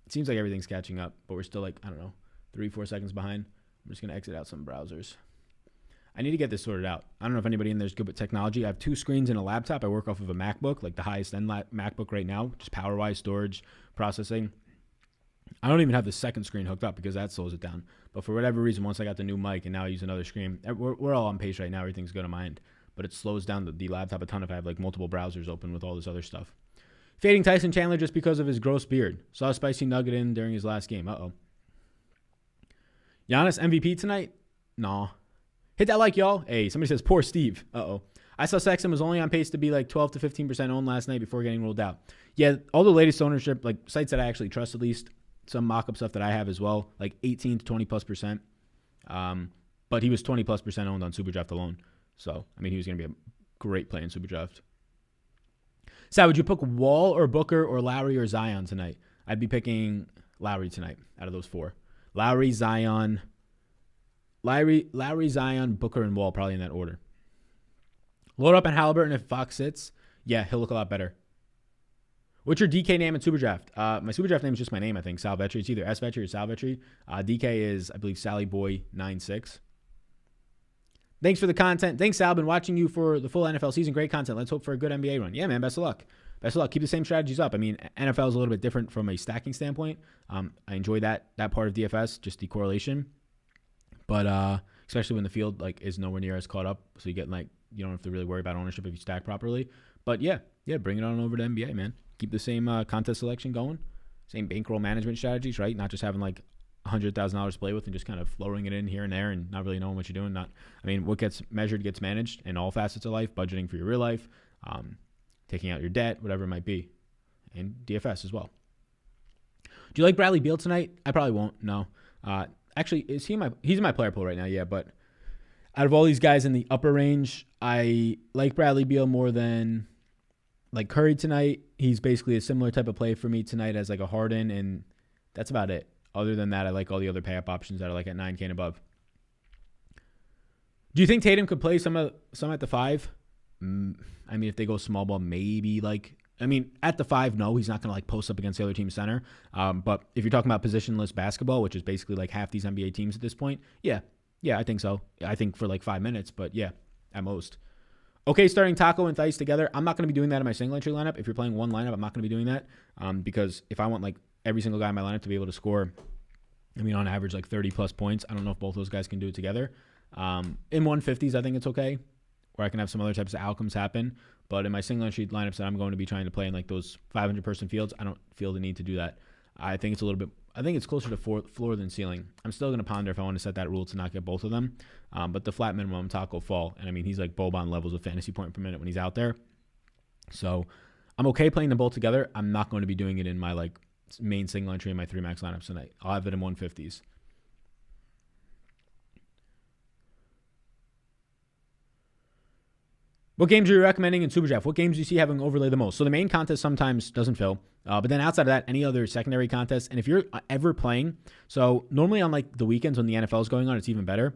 It seems like everything's catching up, but we're still like, I don't know, 3-4 seconds behind. I'm just going to exit out some browsers. I need to get this sorted out. I don't know if anybody in there is good with technology. I have 2 screens and a laptop. I work off of a MacBook, like the highest end MacBook right now, just power-wise, storage, processing. I don't even have the second screen hooked up because that slows it down. But for whatever reason, once I got the new mic and now I use another screen, we're all on pace right now. Everything's good on my end. But it slows down the laptop a ton if I have like multiple browsers open with all this other stuff. Fading Tyson Chandler just because of his gross beard. Saw a spicy nugget in during his last game. Uh-oh. Giannis MVP tonight? Nah. Hit that like, y'all. Hey, somebody says, poor Steve. Uh-oh. I saw Sexton was only on pace to be like 12 to 15% owned last night before getting ruled out. Yeah, all the latest ownership, like sites that I actually trust at least, some mock-up stuff that I have as well, like 18 to 20+%. But he was 20+% owned on Superdraft alone. So, I mean, he was going to be a great play in Superdraft. Sal, would you pick Wall or Booker or Lowry or Zion tonight? I'd be picking Lowry tonight out of those 4. Lowry, Zion, Booker, and Wall, probably in that order. Load up on Halliburton if Fox sits. Yeah, he'll look a lot better. What's your DK name in Superdraft? My Superdraft name is just my name, I think, Sal Vetri. It's either S Vetri or Sal Vetri. DK is, I believe, SallyBoy96. Thanks for the content. Thanks, Sal. Been watching you for the full NFL season. Great content. Let's hope for a good NBA run. Yeah, man. Best of luck. Best of luck. Keep the same strategies up. I mean, NFL is a little bit different from a stacking standpoint. I enjoy that part of DFS, just the correlation. But especially when the field like is nowhere near as caught up, so you get like you don't have to really worry about ownership if you stack properly. But yeah, bring it on over to NBA, man. Keep the same contest selection going, same bankroll management strategies, right? Not just having like $100,000 to play with and just kind of flowing it in here and there and not really knowing what you're doing. What gets measured gets managed in all facets of life, budgeting for your real life, taking out your debt, whatever it might be, and DFS as well. Do you like Bradley Beal tonight? I probably won't. No. Actually, he's in my player pool right now. Yeah. But out of all these guys in the upper range, I like Bradley Beal more than like Curry tonight. He's basically a similar type of play for me tonight as like a Harden, and that's about it. Other than that, I like all the other pay-up options that are like at 9K and above. Do you think Tatum could play some at the 5? If they go small ball, maybe at the 5, no, he's not going to like post up against the other team's center. But if you're talking about positionless basketball, which is basically like half these NBA teams at this point, yeah, I think so. I think for like 5 minutes, but yeah, at most. Okay, starting Taco and Theis together. I'm not going to be doing that in my single entry lineup. If you're playing one lineup, I'm not going to be doing that because if I want like every single guy in my lineup to be able to score, on average, like 30+ points. I don't know if both those guys can do it together. In 150s, I think it's okay, where I can have some other types of outcomes happen. But in my single entry lineups that I'm going to be trying to play in like those 500-person fields, I don't feel the need to do that. I think it's closer to floor than ceiling. I'm still going to ponder if I want to set that rule to not get both of them. But the flat minimum, Taco fall. And he's like Boban levels of fantasy point per minute when he's out there. So I'm okay playing them both together. I'm not going to be doing it in my like main single entry in my 3 max lineups tonight. I'll have it in 150s. What games are you recommending in Superdraft? What games do you see having overlay the most? So the main contest sometimes doesn't fill. But then outside of that, any other secondary contests. And if you're ever playing, so normally on like the weekends when the NFL is going on, it's even better.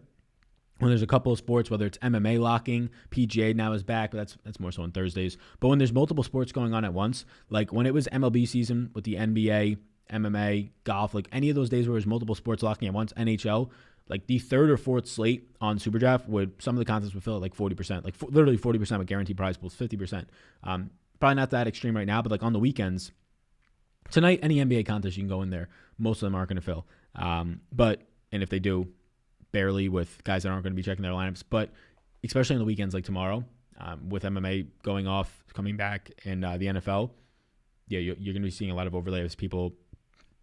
When there's a couple of sports, whether it's MMA locking, PGA now is back, but that's more so on Thursdays. But when there's multiple sports going on at once, like when it was MLB season with the NBA, MMA, golf, like any of those days where there's multiple sports locking at once, NHL, like the 3rd or 4th slate on Superdraft some of the contests would fill at like 40%, like literally 40% with guaranteed prize pools, 50%. Probably not that extreme right now, but like on the weekends, tonight, any NBA contest you can go in there. Most of them aren't going to fill. And if they do, barely with guys that aren't going to be checking their lineups. But especially on the weekends like tomorrow, with MMA going off, coming back, and the NFL, yeah, you're going to be seeing a lot of overlay as people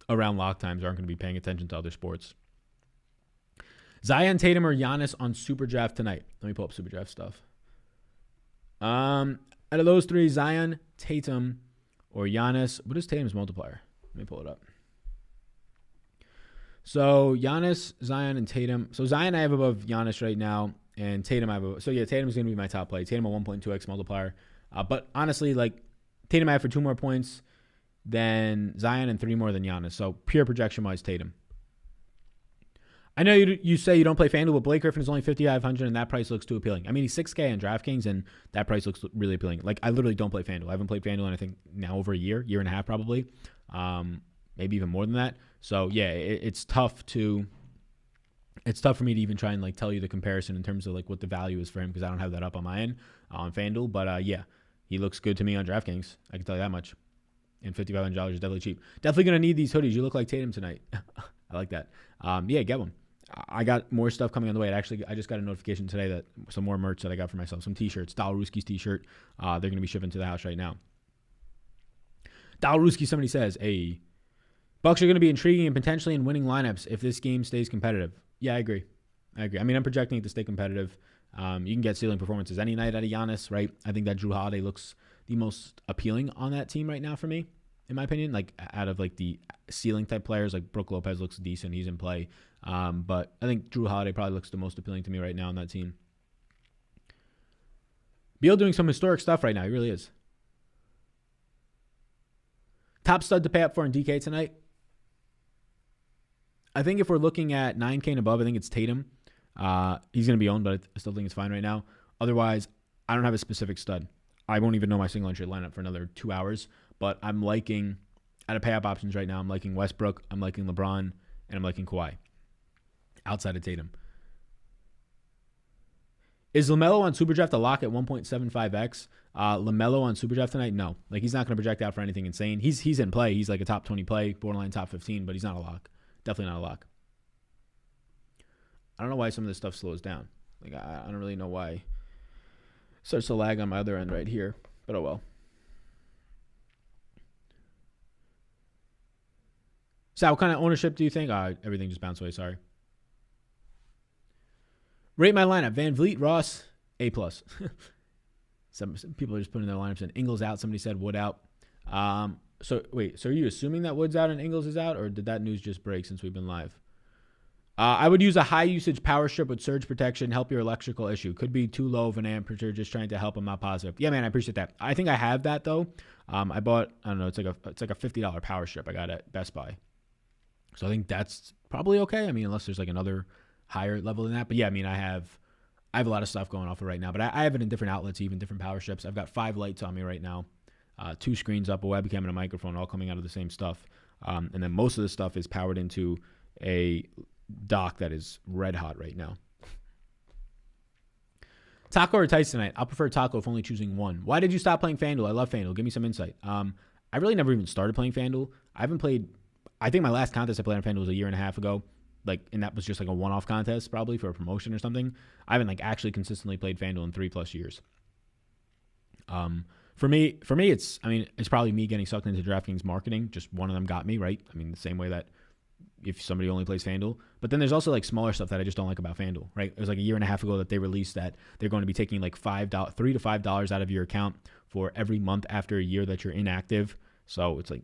around lock times aren't going to be paying attention to other sports. Zion, Tatum, or Giannis on Super Draft tonight? Let me pull up Super Draft stuff. Out of those three, Zion, Tatum, or Giannis. What is Tatum's multiplier? Let me pull it up. So Giannis, Zion, and Tatum. So Zion I have above Giannis right now, and Tatum I have above. So yeah, Tatum's going to be my top play. Tatum a 1.2x multiplier. But honestly, like Tatum I have for 2 more points than Zion and 3 more than Giannis. So pure projection-wise, Tatum. I know you say you don't play FanDuel, but Blake Griffin is only 5,500, and that price looks too appealing. I mean, he's 6K on DraftKings, and that price looks really appealing. Like, I literally don't play FanDuel. I haven't played FanDuel in, I think, now over a year and a half probably, maybe even more than that. So, yeah, it's tough for me to even try and, like, tell you the comparison in terms of, like, what the value is for him because I don't have that up on my end on FanDuel. But, yeah, he looks good to me on DraftKings. I can tell you that much. And $5,500 is definitely cheap. Definitely going to need these hoodies. You look like Tatum tonight. I like that. Yeah, get one. I got more stuff coming on the way. I just got a notification today that some more merch that I got for myself. Some t-shirts. Dalruski's t-shirt. They're going to be shipping to the house right now. Dalruski, somebody says, hey, Bucks are going to be intriguing and potentially in winning lineups if this game stays competitive. Yeah, I agree. I mean, I'm projecting it to stay competitive. You can get ceiling performances any night out of Giannis, right? I think that Drew Holiday looks the most appealing on that team right now for me, in my opinion. Like, out of, like, the ceiling type players, like Brook Lopez looks decent. He's in play. But I think Drew Holiday probably looks the most appealing to me right now on that team. Beal doing some historic stuff right now. He really is. Top stud to pay up for in DK tonight. I think if we're looking at 9K and above, I think it's Tatum. He's going to be owned, but I still think it's fine right now. Otherwise, I don't have a specific stud. I won't even know my single entry lineup for another 2 hours. But I'm liking, out of pay up options right now, I'm liking Westbrook, I'm liking LeBron, and I'm liking Kawhi. Outside of Tatum. Is LaMelo on Superdraft a lock at 1.75x? LaMelo on Superdraft tonight? No. Like, he's not going to project out for anything insane. He's in play. He's like a top 20 play, borderline top 15, but he's not a lock. Definitely not a lock. I don't know why some of this stuff slows down. Like, I don't really know why it starts to lag on my other end right here, but oh well. So what kind of ownership do you think? Everything just bounced away, sorry. Rate my lineup. Van Vliet, Ross, A+. Some people are just putting their lineups in. Ingles out. Somebody said Wood out. So are you assuming that Wood's out and Ingles is out, or did that news just break since we've been live? I would use a high-usage power strip with surge protection, help your electrical issue. Could be too low of an amperature, just trying to help. I'm not positive. Yeah, man, I appreciate that. I think I have that, though. I bought, I don't know, it's like a $50 power strip I got at Best Buy. So I think that's probably okay. I mean, unless there's like another higher level than that. But yeah, I mean, I have a lot of stuff going off of right now, but I have it in different outlets, even different power strips. I've got 5 lights on me right now, 2 screens up, a webcam, and a microphone, all coming out of the same stuff. And then most of the stuff is powered into a dock that is red hot right now. Taco or Tice tonight? I'll prefer Taco if only choosing one. Why did you stop playing FanDuel? I love FanDuel. Give me some insight. I really never even started playing FanDuel. I think my last contest I played on FanDuel was a year and a half ago. And that was just like a one-off contest probably for a promotion or something. I haven't actually consistently played FanDuel in 3+ years. For me, it's probably me getting sucked into DraftKings marketing. Just one of them got me, right? I mean, the same way that if somebody only plays FanDuel. But then there's also like smaller stuff that I just don't like about FanDuel, right? It was like a year and a half ago that they released that they're going to be taking like $3 to $5 out of your account for every month after a year that you're inactive. So it's like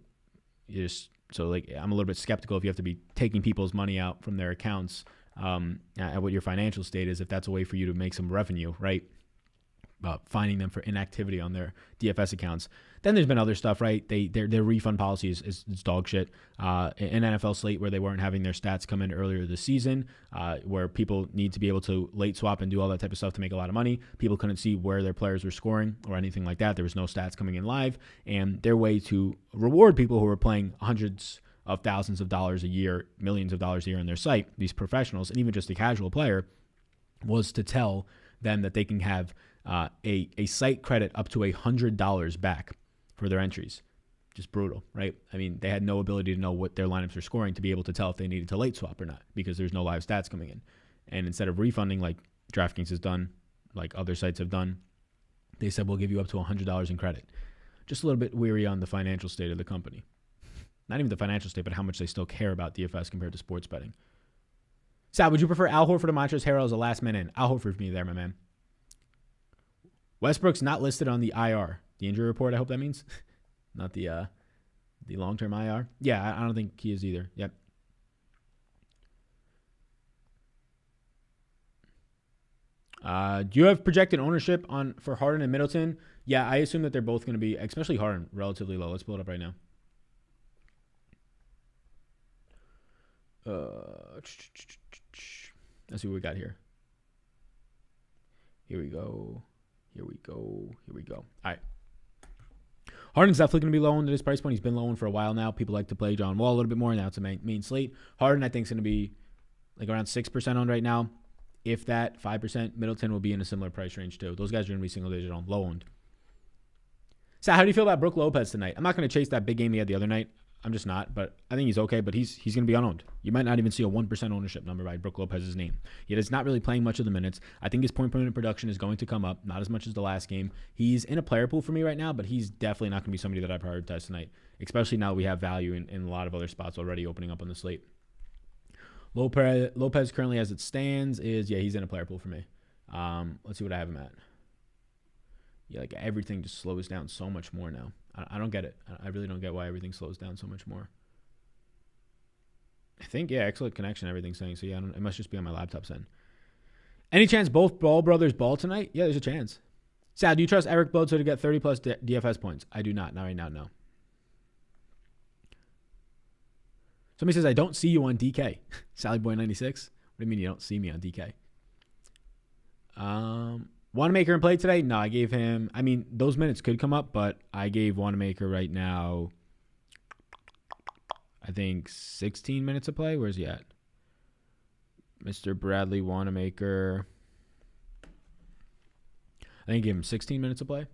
I'm a little bit skeptical if you have to be taking people's money out from their accounts at what your financial state is, if that's a way for you to make some revenue, right? Finding them for inactivity on their DFS accounts. Then there's been other stuff, right? Their refund policy is dog shit. In NFL slate, where they weren't having their stats come in earlier this season, where people need to be able to late swap and do all that type of stuff to make a lot of money. People couldn't see where their players were scoring or anything like that. There was no stats coming in live, and their way to reward people who were playing hundreds of thousands of dollars a year, millions of dollars a year on their site, these professionals, and even just a casual player, was to tell them that they can have a site credit up to $100 back for their entries. just brutal, right? I mean, they had no ability to know what their lineups are scoring to be able to tell if they needed to late swap or not because there's no live stats coming in. And instead of refunding like DraftKings has done, like other sites have done, they said, we'll give you up to $100 in credit. Just a little bit weary on the financial state of the company. Not even the financial state, but how much they still care about DFS compared to sports betting. Sal, would you prefer Al Horford or Montrezl Harrell as a last man in? Al Horford for me there, my man. Westbrook's not listed on the IR, the injury report, I hope that means. Not the long-term IR. Yeah, I don't think he is either. Yep. Do you have projected ownership for Harden and Middleton? Yeah, I assume that they're both going to be, especially Harden, relatively low. Let's pull it up right now. Let's see what we got here. Here we go. All right. Harden's definitely going to be low into this price point. He's been low for a while now. People like to play John Wall a little bit more. Now it's a main slate. Harden, I think, is going to be like around 6% owned right now. If that, 5%. Middleton will be in a similar price range too. Those guys are going to be single digit on low owned. So how do you feel about Brook Lopez tonight? I'm not going to chase that big game he had the other night. I'm just not, but I think he's okay, but he's going to be unowned. You might not even see a 1% ownership number by Brook Lopez's name. Yet it's not really playing much of the minutes. I think his point per minute production is going to come up, not as much as the last game. He's in a player pool for me right now, but he's definitely not going to be somebody that I prioritize tonight, especially now that we have value in a lot of other spots already opening up on the slate. Lopez currently, as it stands, he's in a player pool for me. Let's see what I have him at. Yeah, like everything just slows down so much more now. I don't get it. I really don't get why everything slows down so much more. I think, excellent connection, everything's saying. So, it must just be on my laptop's end. Any chance both Ball brothers ball tonight? Yeah, there's a chance. Sal, do you trust Eric Bledsoe to get 30-plus DFS points? I do not. Not right now, no. Somebody says, I don't see you on DK. SallyBoy96. What do you mean you don't see me on DK? Wanamaker in play today? No, I gave him, those minutes could come up, but I gave Wanamaker right now, I think 16 minutes of play. Where's he at? Mr. Bradley Wanamaker. I think I gave him 16 minutes of play.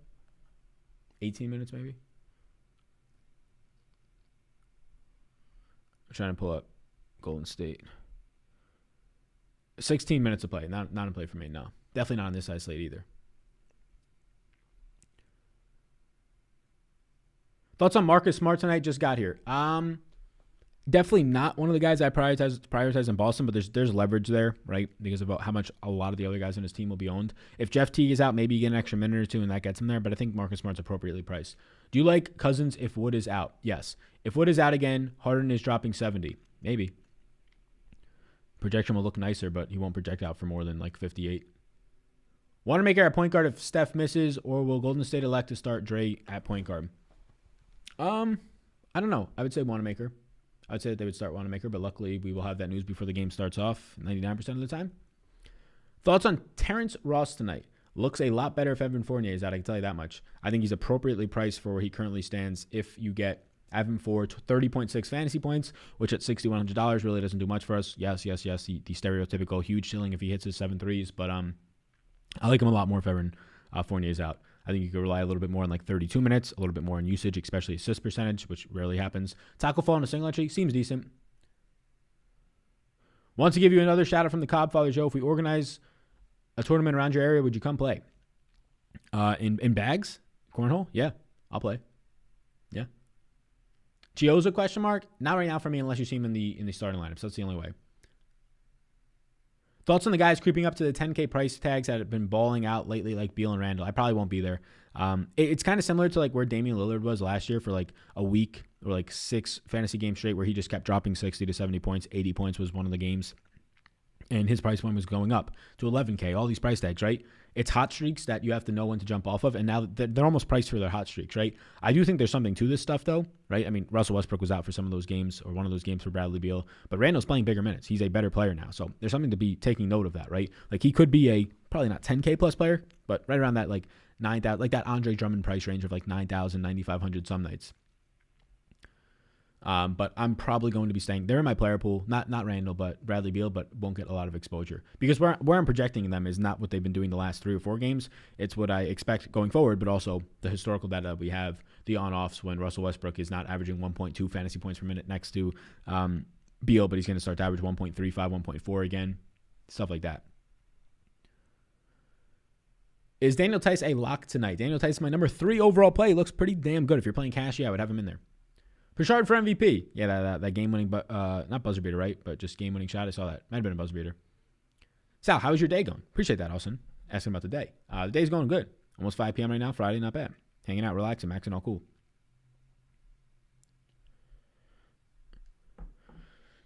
18 minutes maybe. I'm trying to pull up Golden State. 16 minutes of play. Not in play for me, no. Definitely not on this side slate either. Thoughts on Marcus Smart tonight? Just got here. Definitely not one of the guys I prioritize in Boston, but there's leverage there, right? Because of how much a lot of the other guys in his team will be owned. If Jeff Teague is out, maybe you get an extra minute or two and that gets him there, but I think Marcus Smart's appropriately priced. Do you like Cousins if Wood is out? Yes. If Wood is out again, Harden is dropping 70. Maybe. Projection will look nicer, but he won't project out for more than like 58. Wanamaker at point guard if Steph misses, or will Golden State elect to start Dre at point guard? I don't know. I would say Wanamaker. I would say that they would start Wanamaker, but luckily we will have that news before the game starts off 99% of the time. Thoughts on Terrence Ross tonight? Looks a lot better if Evan Fournier is out, I can tell you that much. I think he's appropriately priced for where he currently stands if you get Evan for 30.6 fantasy points, which at $6,100 really doesn't do much for us. Yes, the stereotypical huge ceiling if he hits his 7 threes, but I like him a lot more if Evan Fournier is out. I think you could rely a little bit more on like 32 minutes, a little bit more on usage, especially assist percentage, which rarely happens. Tackle fall in a single entry seems decent. Want to give you another shout out from the Cobb Father Joe. If we organize a tournament around your area, would you come play? In bags? Cornhole? Yeah, I'll play. Yeah. Gioza question mark? Not right now for me unless you see him in the starting lineup. So that's the only way. Thoughts on the guys creeping up to the 10K price tags that have been balling out lately, like Beal and Randall? I probably won't be there. It's kind of similar to like where Damian Lillard was last year for like a week or like 6 fantasy games straight where he just kept dropping 60 to 70 points. 80 points was one of the games. And his price point was going up to 11K. All these price tags, right? It's hot streaks that you have to know when to jump off of. And now they're almost priced for their hot streaks, right? I do think there's something to this stuff, though, right? I mean, Russell Westbrook was out for some of those games or one of those games for Bradley Beal. But Randall's playing bigger minutes. He's a better player now. So there's something to be taking note of that, right? Like he could be a probably not 10K plus player, but right around that like 9,000, like that Andre Drummond price range of like 9,000, 9,500 some nights. But I'm probably going to be staying. They're in my player pool, not Randall, but Bradley Beal, but won't get a lot of exposure because where I'm projecting them is not what they've been doing the last 3 or 4 games. It's what I expect going forward, but also the historical data we have, the on-offs when Russell Westbrook is not averaging 1.2 fantasy points per minute next to Beal, but he's going to start to average 1.35, 1.4 again, stuff like that. Is Daniel Tice a lock tonight? Daniel Tice is my number 3 overall play. He looks pretty damn good. If you're playing cash, yeah, I would have him in there. Pritchard for MVP. Yeah, that game-winning, not buzzer beater, right? But just game-winning shot. I saw that. Might have been a buzzer beater. Sal, how was your day going? Appreciate that, Austin. Asking about the day. The day's going good. Almost 5 p.m. right now. Friday, not bad. Hanging out, relaxing, maxing, all cool.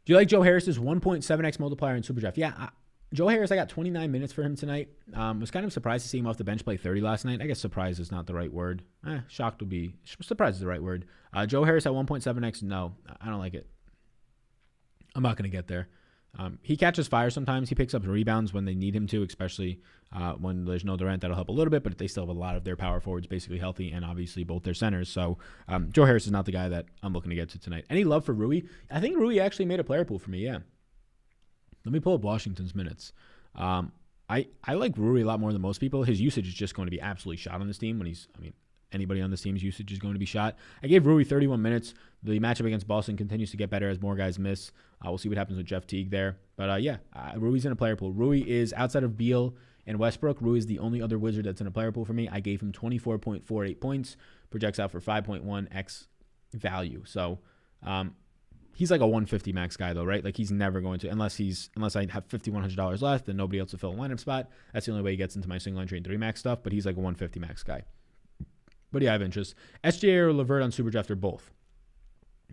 Do you like Joe Harris's 1.7x multiplier in SuperDraft? Yeah, Joe Harris, I got 29 minutes for him tonight. Was kind of surprised to see him off the bench play 30 last night. I guess surprised is not the right word. Shocked would be. Surprised is the right word. Joe Harris at 1.7x, no. I don't like it. I'm not going to get there. He catches fire sometimes. He picks up rebounds when they need him to, especially when there's no Durant. That'll help a little bit, but they still have a lot of their power forwards basically healthy and obviously both their centers. So Joe Harris is not the guy that I'm looking to get to tonight. Any love for Rui? I think Rui actually made a player pool for me, yeah. Let me pull up Washington's minutes. I like Rui a lot more than most people. His usage is just going to be absolutely shot on this team anybody on this team's usage is going to be shot. I gave Rui 31 minutes. The matchup against Boston continues to get better as more guys miss. We'll see what happens with Jeff Teague there. But Rui's in a player pool. Rui is outside of Beal and Westbrook. Rui is the only other Wizard that's in a player pool for me. I gave him 24.48 points. Projects out for 5.1x value. So, he's like a 150 max guy though, right? Like he's never going to, unless I have $5,100 left and nobody else to fill a lineup spot. That's the only way he gets into my single entry and 3 max stuff, but he's like a 150 max guy. But yeah, I have interest. SGA or Levert on SuperDraft or both.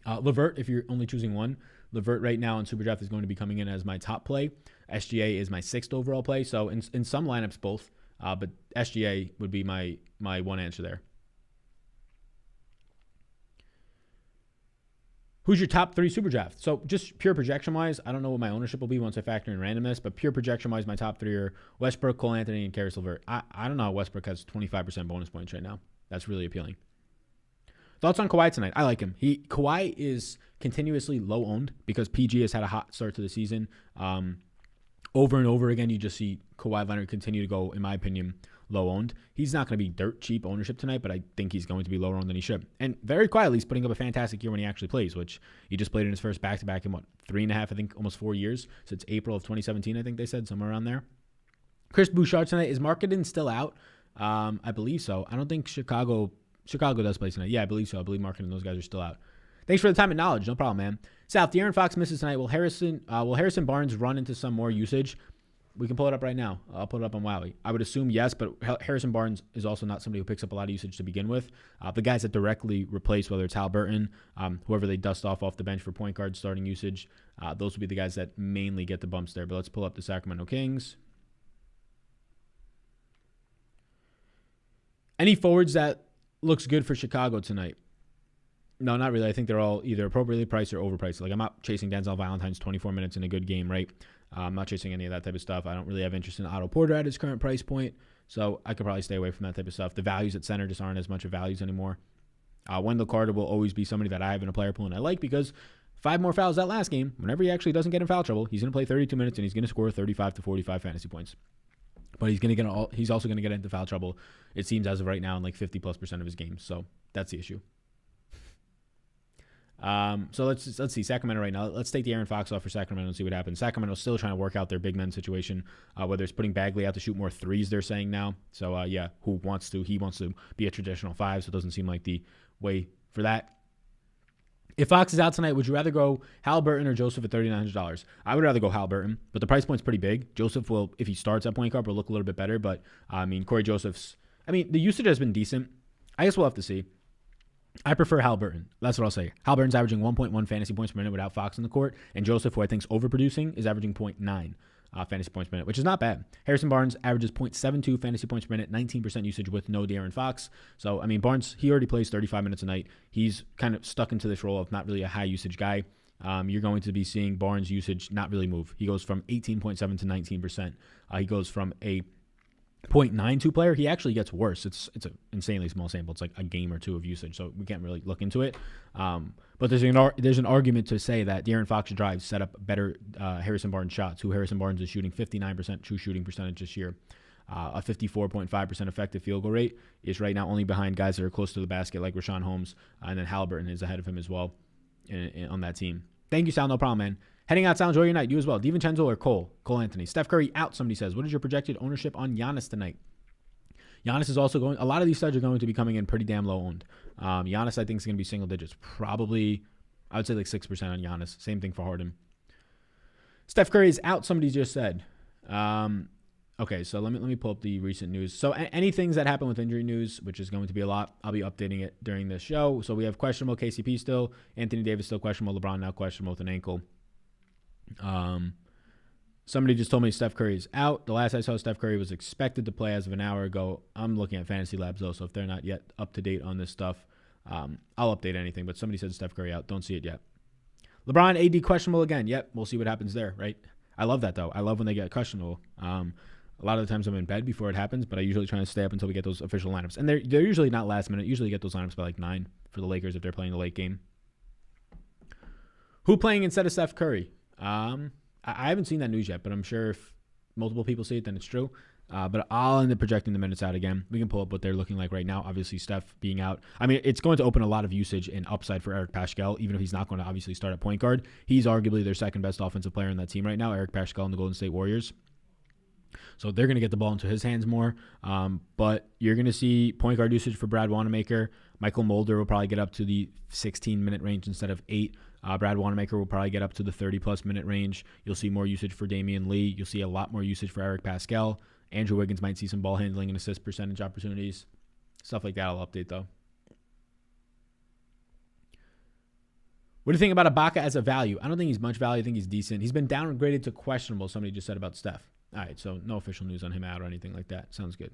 Levert, if you're only choosing one, Levert right now on SuperDraft is going to be coming in as my top play. SGA is my 6th overall play. So in some lineups, both. But SGA would be my one answer there. Who's your top 3 SuperDraft? So just pure projection-wise, I don't know what my ownership will be once I factor in randomness, but pure projection-wise, my top 3 are Westbrook, Cole Anthony, and Caris LeVert. I don't know how Westbrook has 25% bonus points right now. That's really appealing. Thoughts on Kawhi tonight? I like him. Kawhi is continuously low-owned because PG has had a hot start to the season. Over and over again, you just see Kawhi Leonard continue to go, in my opinion, low-owned. He's not going to be dirt cheap ownership tonight, but I think he's going to be lower-owned than he should. And very quietly, he's putting up a fantastic year when he actually plays, which he just played in his first back-to-back in, 3.5, I think, almost 4 years. So it's April of 2017, I think they said, somewhere around there. Chris Bouchard tonight. Is Marketing still out? I believe so. I don't think Chicago does play tonight. Yeah, I believe so. I believe Marketing and those guys are still out. Thanks for the time and knowledge. No problem, man. South, De'Aaron Fox misses tonight. Will Harrison Barnes run into some more usage? We can pull it up right now. I'll pull it up on Wowie. I would assume yes, but Harrison Barnes is also not somebody who picks up a lot of usage to begin with. The guys that directly replace, whether it's Halliburton, whoever they dust off the bench for point guard starting usage, those will be the guys that mainly get the bumps there. But let's pull up the Sacramento Kings. Any forwards that looks good for Chicago tonight? No, not really. I think they're all either appropriately priced or overpriced. Like I'm not chasing Denzel Valentine's 24 minutes in a good game, right? I'm not chasing any of that type of stuff. I don't really have interest in Otto Porter at his current price point, so I could probably stay away from that type of stuff. The values at center just aren't as much of values anymore. Wendell Carter will always be somebody that I have in a player pool and I like because 5 more fouls that last game. Whenever he actually doesn't get in foul trouble, he's going to play 32 minutes and he's going to score 35 to 45 fantasy points. But he's also going to get into foul trouble, it seems, as of right now, in like 50+% of his games. So that's the issue. So let's see Sacramento right now. Let's take the De'Aaron Fox off for Sacramento and see what happens. Sacramento's still trying to work out their big men situation, whether it's putting Bagley out to shoot more threes, they're saying now. So he wants to be a traditional 5, so it doesn't seem like the way for that. If Fox is out tonight, would you rather go Halliburton or Joseph at $3,900? I would rather go Halliburton, but the price point's pretty big. Joseph will, if he starts at point guard, will look a little bit better, but Corey Joseph's, the usage has been decent. I guess we'll have to see. I prefer Halliburton. That's what I'll say. Halliburton's averaging 1.1 fantasy points per minute without Fox in the court, and Joseph, who I think is overproducing, is averaging 0.9 fantasy points per minute, which is not bad. Harrison Barnes averages 0.72 fantasy points per minute, 19% usage with no De'Aaron Fox. So, Barnes, he already plays 35 minutes a night. He's kind of stuck into this role of not really a high usage guy. You're going to be seeing Barnes' usage not really move. He goes from 18.7 to 19%. He goes from a .92 player, he actually gets worse. It's an insanely small sample. It's like a game or two of usage, so we can't really look into it. But there's an argument to say that De'Aaron Fox drives set up better Harrison Barnes shots, who Harrison Barnes is shooting 59% true shooting percentage this year. A 54.5% effective field goal rate is right now only behind guys that are close to the basket like Rashawn Holmes, and then Halliburton is ahead of him as well on that team. Thank you, Sal. No problem, man. Heading out, Sal. Enjoy your night. You as well. DiVincenzo or Cole? Cole Anthony. Steph Curry out, somebody says. What is your projected ownership on Giannis tonight? Giannis is also going. A lot of these studs are going to be coming in pretty damn low owned. Giannis, I think, is going to be single digits. Probably, I would say like 6% on Giannis. Same thing for Harden. Steph Curry is out, somebody just said. Okay, so let me pull up the recent news. So any things that happen with injury news, which is going to be a lot, I'll be updating it during this show. So we have questionable KCP still. Anthony Davis still questionable. LeBron now questionable with an ankle. Somebody just told me Steph Curry is out. The last I saw, Steph Curry was expected to play as of an hour ago. I'm looking at Fantasy Labs though, so if they're not yet up to date on this stuff, I'll update anything. But somebody said Steph Curry out. Don't see it yet. LeBron AD questionable again. Yep, we'll see what happens there, right? I love that though. I love when they get questionable. A lot of the times I'm in bed before it happens, but I usually try to stay up until we get those official lineups. And they're usually not last minute. Usually get those lineups by like 9 for the Lakers if they're playing the late game. Who playing instead of Steph Curry? I haven't seen that news yet, but I'm sure if multiple people see it, then it's true. But I'll end up projecting the minutes out again. We can pull up what they're looking like right now. Obviously, Steph being out. I mean, it's going to open a lot of usage and upside for Eric Paschall, even if he's not going to obviously start at point guard. He's arguably their second best offensive player in that team right now, Eric Paschall and the Golden State Warriors. So they're going to get the ball into his hands more. But you're going to see point guard usage for Brad Wanamaker. Michael Mulder will probably get up to the 16-minute range instead of 8. Brad Wanamaker will probably get up to the 30-plus minute range. You'll see more usage for Damian Lee. You'll see a lot more usage for Eric Paschall. Andrew Wiggins might see some ball handling and assist percentage opportunities. Stuff like that I'll update, though. What do you think about Ibaka as a value? I don't think he's much value. I think he's decent. He's been downgraded to questionable, somebody just said about Steph. All right, so no official news on him out or anything like that. Sounds good.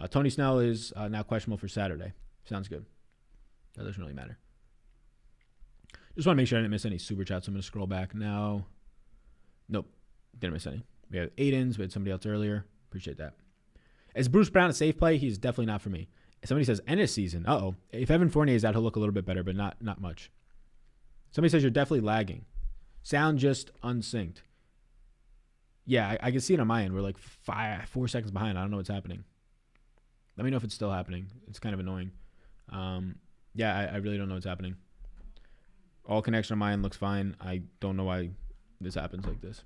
Tony Snell is now questionable for Saturday. Sounds good. That doesn't really matter. Just want to make sure I didn't miss any super chats. I'm going to scroll back now. Nope, didn't miss any. We have Aidens. We had somebody else earlier. Appreciate that. Is Bruce Brown a safe play? He's definitely not for me. Somebody says end of season. Uh-oh. If Evan Fournier is out, he'll look a little bit better, but not much. Somebody says you're definitely lagging. Sound just unsynced. Yeah, I can see it on my end. We're like 4 seconds behind. I don't know what's happening. Let me know if it's still happening. It's kind of annoying. Yeah, I really don't know what's happening. All connection on my end looks fine. I don't know why this happens like this.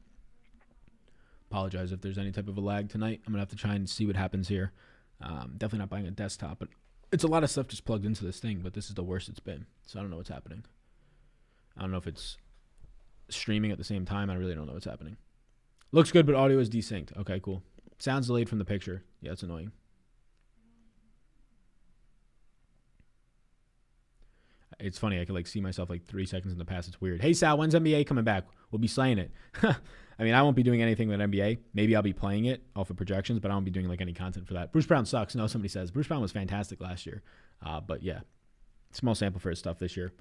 Apologize if there's any type of a lag tonight. I'm going to have to try and see what happens here. Definitely not buying a desktop, but it's a lot of stuff just plugged into this thing, but this is the worst it's been. So I don't know what's happening. I don't know if it's streaming at the same time. I really don't know what's happening. Looks good, but audio is desynced. Okay, cool. Sounds delayed from the picture. Yeah, it's annoying. It's funny. I could like see myself like 3 seconds in the past. It's weird. Hey, Sal, when's NBA coming back? We'll be slaying it. I mean, I won't be doing anything with NBA. Maybe I'll be playing it off of projections, but I won't be doing like any content for that. Bruce Brown sucks. No, somebody says. Bruce Brown was fantastic last year. But yeah, small sample for his stuff this year.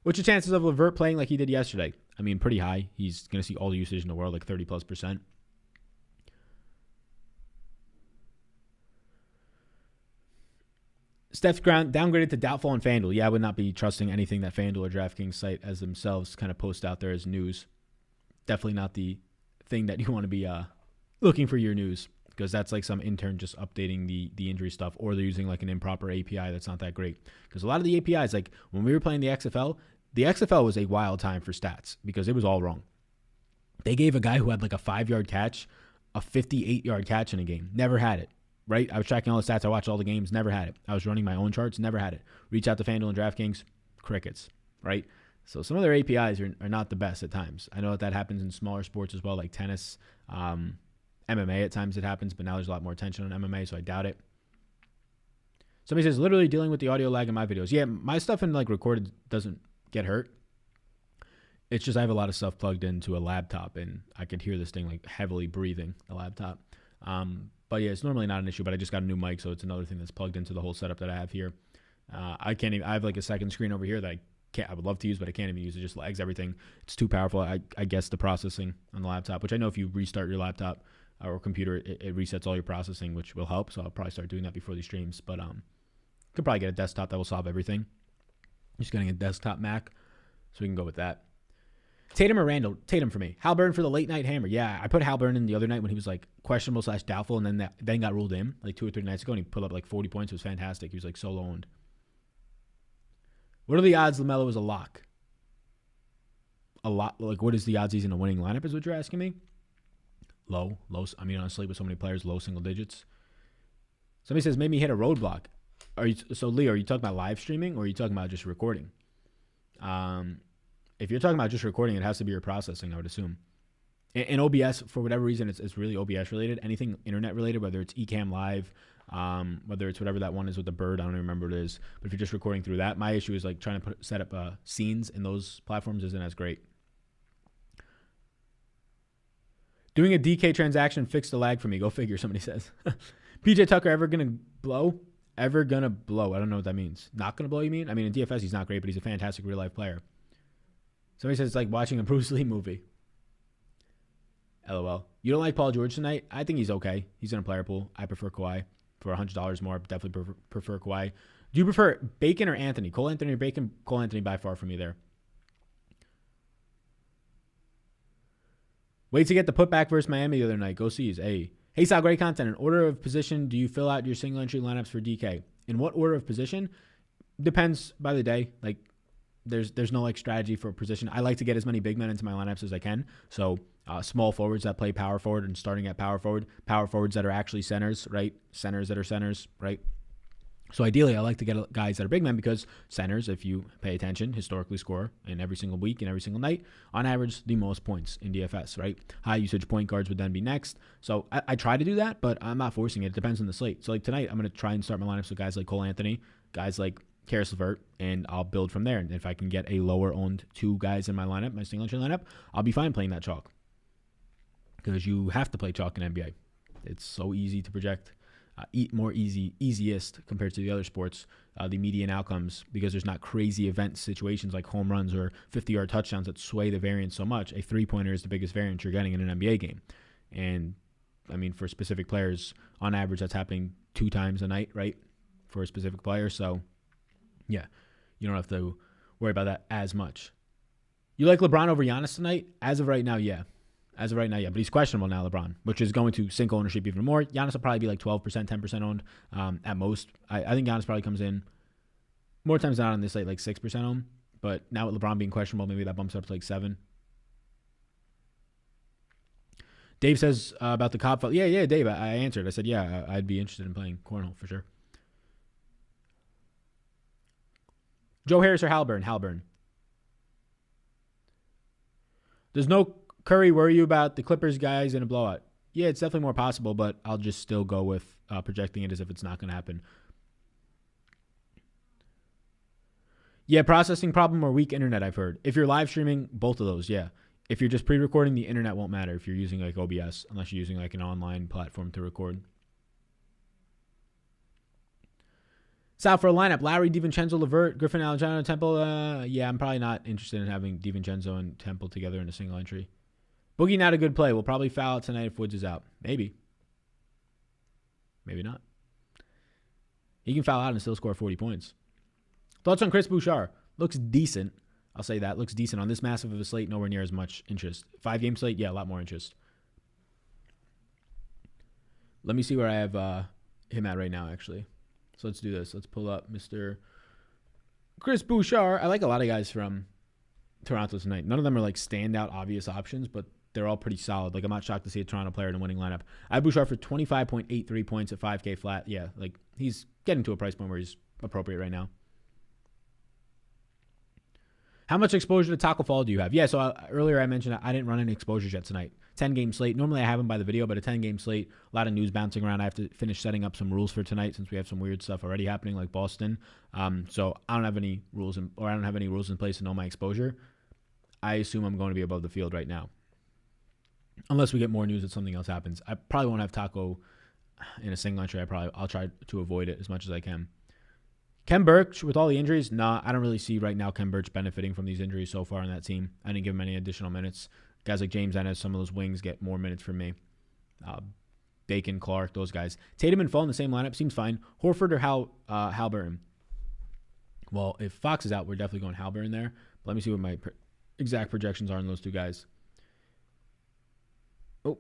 What's your chances of LeVert playing like he did yesterday? I mean, pretty high. He's going to see all the usage in the world, like 30+%. Steph's downgraded to doubtful on Fanduel. Yeah, I would not be trusting anything that Fanduel or DraftKings site as themselves kind of post out there as news. Definitely not the thing that you want to be looking for your news, because that's like some intern just updating the injury stuff, or they're using like an improper API that's not that great. Because a lot of the APIs, like when we were playing the XFL was a wild time for stats because it was all wrong. They gave a guy who had like a 5-yard catch a 58-yard catch in a game. Never had it. Right? I was tracking all the stats. I watched all the games. Never had it. I was running my own charts. Never had it. Reach out to FanDuel and DraftKings. Crickets. Right? So some of their APIs are not the best at times. I know that happens in smaller sports as well, like tennis. MMA at times it happens, but now there's a lot more attention on MMA, so I doubt it. Somebody says, literally dealing with the audio lag in my videos. Yeah, my stuff in like recorded doesn't get hurt. It's just I have a lot of stuff plugged into a laptop, and I could hear this thing like heavily breathing, the laptop. But yeah, it's normally not an issue, but I just got a new mic, so it's another thing that's plugged into the whole setup that I have here. I have like a second screen over here that I would love to use, but I can't even use. It just lags everything. It's too powerful. I guess the processing on the laptop, which I know if you restart your laptop, or computer, it resets all your processing, which will help. So I'll probably start doing that before these streams. But could probably get a desktop that will solve everything. Just getting a desktop Mac, so we can go with that. Tatum or Randall? Tatum for me. Halliburton for the late night hammer. Yeah, I put Halliburton in the other night when he was like questionable / doubtful, and then got ruled in like 2 or 3 nights ago, and he put up like 40 points. It was fantastic. He was like solo owned. What are the odds LaMelo is a lock? A lot. Like, what is the odds he's in a winning lineup is what you're asking me? Low. I mean, on a slate with so many players, low single digits. Somebody says, maybe hit a roadblock. So, Lee, are you talking about live streaming or are you talking about just recording? If you're talking about just recording, it has to be your processing, I would assume. In OBS, for whatever reason, it's really OBS related. Anything internet related, whether it's Ecamm Live, whether it's whatever that one is with the bird, I don't even remember what it is. But if you're just recording through that, my issue is like trying to set up scenes in those platforms isn't as great. Doing a DK transaction fixed the lag for me. Go figure, somebody says. PJ Tucker ever going to blow? Ever going to blow. I don't know what that means. Not going to blow, you mean? I mean, in DFS, he's not great, but he's a fantastic real-life player. Somebody says it's like watching a Bruce Lee movie. LOL. You don't like Paul George tonight? I think he's okay. He's in a player pool. I prefer Kawhi. For $100 more, definitely prefer Kawhi. Do you prefer Bacon or Anthony? Cole Anthony or Bacon? Cole Anthony by far for me there. Wait to get the putback versus Miami the other night. Go C's. Hey, Sal, great content. In order of position, do you fill out your single entry lineups for DK? In what order of position? Depends by the day. Like, there's no like strategy for position. I like to get as many big men into my lineups as I can. So small forwards that play power forward and starting at power forwards that are actually centers, right? Centers that are centers, right? So ideally, I like to get guys that are big men because centers, if you pay attention, historically score in every single week and every single night, on average, the most points in DFS, right? High usage point guards would then be next. So I try to do that, but I'm not forcing it. It depends on the slate. So like tonight, I'm going to try and start my lineups with guys like Cole Anthony, guys like Karis LeVert, and I'll build from there. And if I can get a lower owned 2 guys in my lineup, my single entry lineup, I'll be fine playing that chalk. Because you have to play chalk in NBA. It's so easy to project. Easiest compared to the other sports, the median outcomes, because there's not crazy event situations like home runs or 50-yard touchdowns that sway the variance so much. A 3-pointer is the biggest variance you're getting in an NBA game. And, I mean, for specific players, on average, that's happening 2 times a night, right, for a specific player. So, yeah, you don't have to worry about that as much. You like LeBron over Giannis tonight? As of right now, yeah. But he's questionable now, LeBron, which is going to sink ownership even more. Giannis will probably be like 12%, 10% owned at most. I think Giannis probably comes in more times than not on this slate, like 6% owned. But now with LeBron being questionable, maybe that bumps up to like 7. Dave says about the Cobb. Yeah, Dave, I answered. I said, yeah, I'd be interested in playing cornhole for sure. Joe Harris or Halliburton? There's no Curry worry you about the Clippers guys in a blowout? Yeah, it's definitely more possible, but I'll just still go with projecting it as if it's not going to happen. Yeah, processing problem or weak internet, I've heard. If you're live streaming, both of those, yeah. If you're just pre-recording, the internet won't matter if you're using like OBS, unless you're using like an online platform to record. Sal, for a lineup, Lowry, DiVincenzo, LeVert, Griffin, Alexander, Temple. Yeah, I'm probably not interested in having DiVincenzo and Temple together in a single entry. Boogie, not a good play. We'll probably foul out tonight if Woods is out. Maybe. Maybe not. He can foul out and still score 40 points. Thoughts on Chris Bouchard? Looks decent. I'll say that. Looks decent. On this massive of a slate, nowhere near as much interest. 5-game slate, yeah, a lot more interest. Let me see where I have him at right now, actually. So let's do this. Let's pull up Mr. Chris Bouchard. I like a lot of guys from Toronto tonight. None of them are like standout obvious options, but they're all pretty solid. Like, I'm not shocked to see a Toronto player in a winning lineup. I have Bouchard for 25.83 points at 5K flat. Yeah, like he's getting to a price point where he's appropriate right now. How much exposure to Taco Fall do you have? Yeah, so earlier I mentioned I didn't run any exposures yet tonight. 10-game slate. Normally I have them by the video, but a 10-game slate, a lot of news bouncing around. I have to finish setting up some rules for tonight since we have some weird stuff already happening like Boston. So I don't have any rules I don't have any rules in place to know my exposure. I assume I'm going to be above the field right now. Unless we get more news that something else happens. I probably won't have Taco in a single entry. I'll try to avoid it as much as I can. Ken Birch, with all the injuries, I don't really see right now Ken Birch benefiting from these injuries so far in that team. I didn't give him any additional minutes. Guys like James Ennis, some of those wings get more minutes from me. Bacon, Clark, those guys. Tatum and Fall in the same lineup seems fine. Horford or Halliburton? Well, if Fox is out, we're definitely going Halliburton there. But let me see what my exact projections are on those two guys. Oh.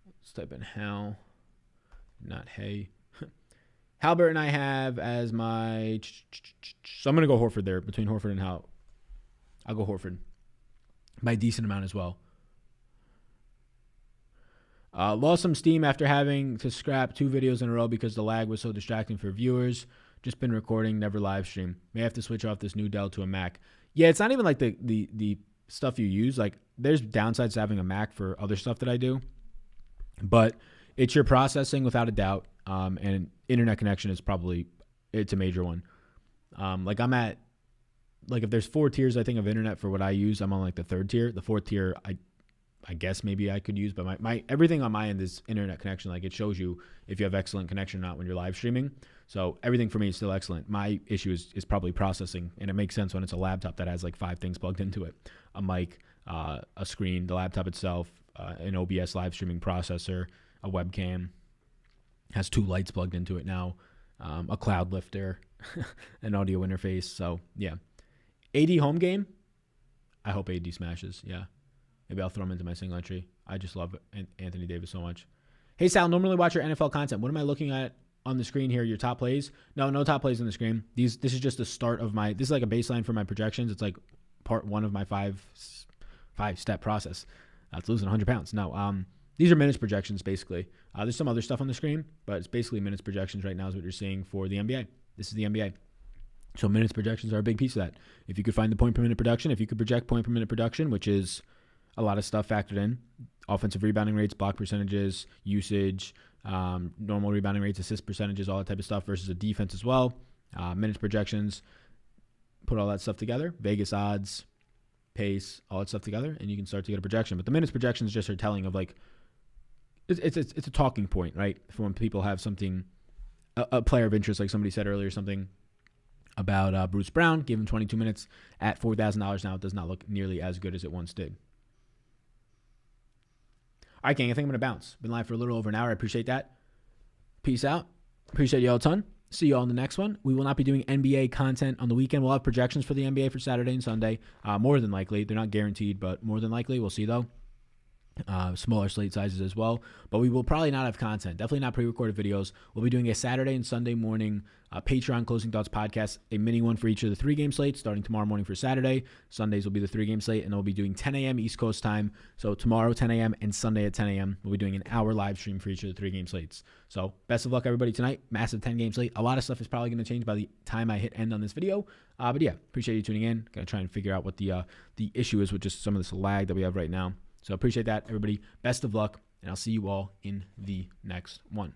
Let's type in Hal, not Hay. Halliburton I have as my... So I'm going to go Horford there, between Horford and Hal. I'll go Horford by a decent amount as well. Lost some steam after having to scrap 2 videos in a row because the lag was so distracting for viewers. Just been recording, never live stream. May have to switch off this new Dell to a Mac. Yeah, it's not even like the stuff you use. Like, there's downsides to having a Mac for other stuff that I do. But it's your processing without a doubt. And internet connection is it's a major one. Like I'm at, like if there's 4 tiers, I think, of internet for what I use, I'm on like the 3rd tier. The 4th tier, I guess maybe I could use, but my everything on my end is internet connection. Like it shows you if you have excellent connection or not when you're live streaming. So everything for me is still excellent. My issue is probably processing, and it makes sense when it's a laptop that has like 5 things plugged into it: a mic, a screen, the laptop itself, an OBS live streaming processor, a webcam, has 2 lights plugged into it now, a cloud lifter, an audio interface. So yeah, AD home game. I hope AD smashes. Yeah. Maybe I'll throw him into my single entry. I just love Anthony Davis so much. Hey, Sal, normally watch your NFL content. What am I looking at on the screen here? Your top plays? No top plays on the screen. This is just the start of this is like a baseline for my projections. It's like part 1 of my 5-step process. It's losing 100 pounds. No, these are minutes projections, basically. There's some other stuff on the screen, but it's basically minutes projections right now is what you're seeing for the NBA. This is the NBA. So minutes projections are a big piece of that. If you could find the point per minute production, if you could project point per minute production, which is a lot of stuff factored in, offensive rebounding rates, block percentages, usage, normal rebounding rates, assist percentages, all that type of stuff versus a defense as well. Minutes projections, put all that stuff together, Vegas odds, pace, all that stuff together, and you can start to get a projection. But the minutes projections just are telling of like, it's a talking point, right? For when people have something, a player of interest, like somebody said earlier, something about Bruce Brown, give him 22 minutes at $4,000 now. It does not look nearly as good as it once did. All right, gang, I think I'm going to bounce. Been live for a little over an hour. I appreciate that. Peace out. Appreciate you all a ton. See you all in the next one. We will not be doing NBA content on the weekend. We'll have projections for the NBA for Saturday and Sunday. More than likely. They're not guaranteed, but more than likely. We'll see, though. Smaller slate sizes as well. But we will probably not have content. Definitely not pre-recorded videos. We'll be doing a Saturday and Sunday morning Patreon Closing Thoughts podcast, a mini one for each of the 3-game slates, starting tomorrow morning for Saturday. Sundays will be the 3-game slate, and we'll be doing 10 a.m. East Coast time. So tomorrow, 10 a.m., and Sunday at 10 a.m., we'll be doing an hour live stream for each of the 3-game slates. So best of luck, everybody, tonight. Massive 10-game slate. A lot of stuff is probably going to change by the time I hit end on this video. But yeah, appreciate you tuning in. Going to try and figure out what the issue is with just some of this lag that we have right now. So appreciate that, everybody. Best of luck, and I'll see you all in the next one.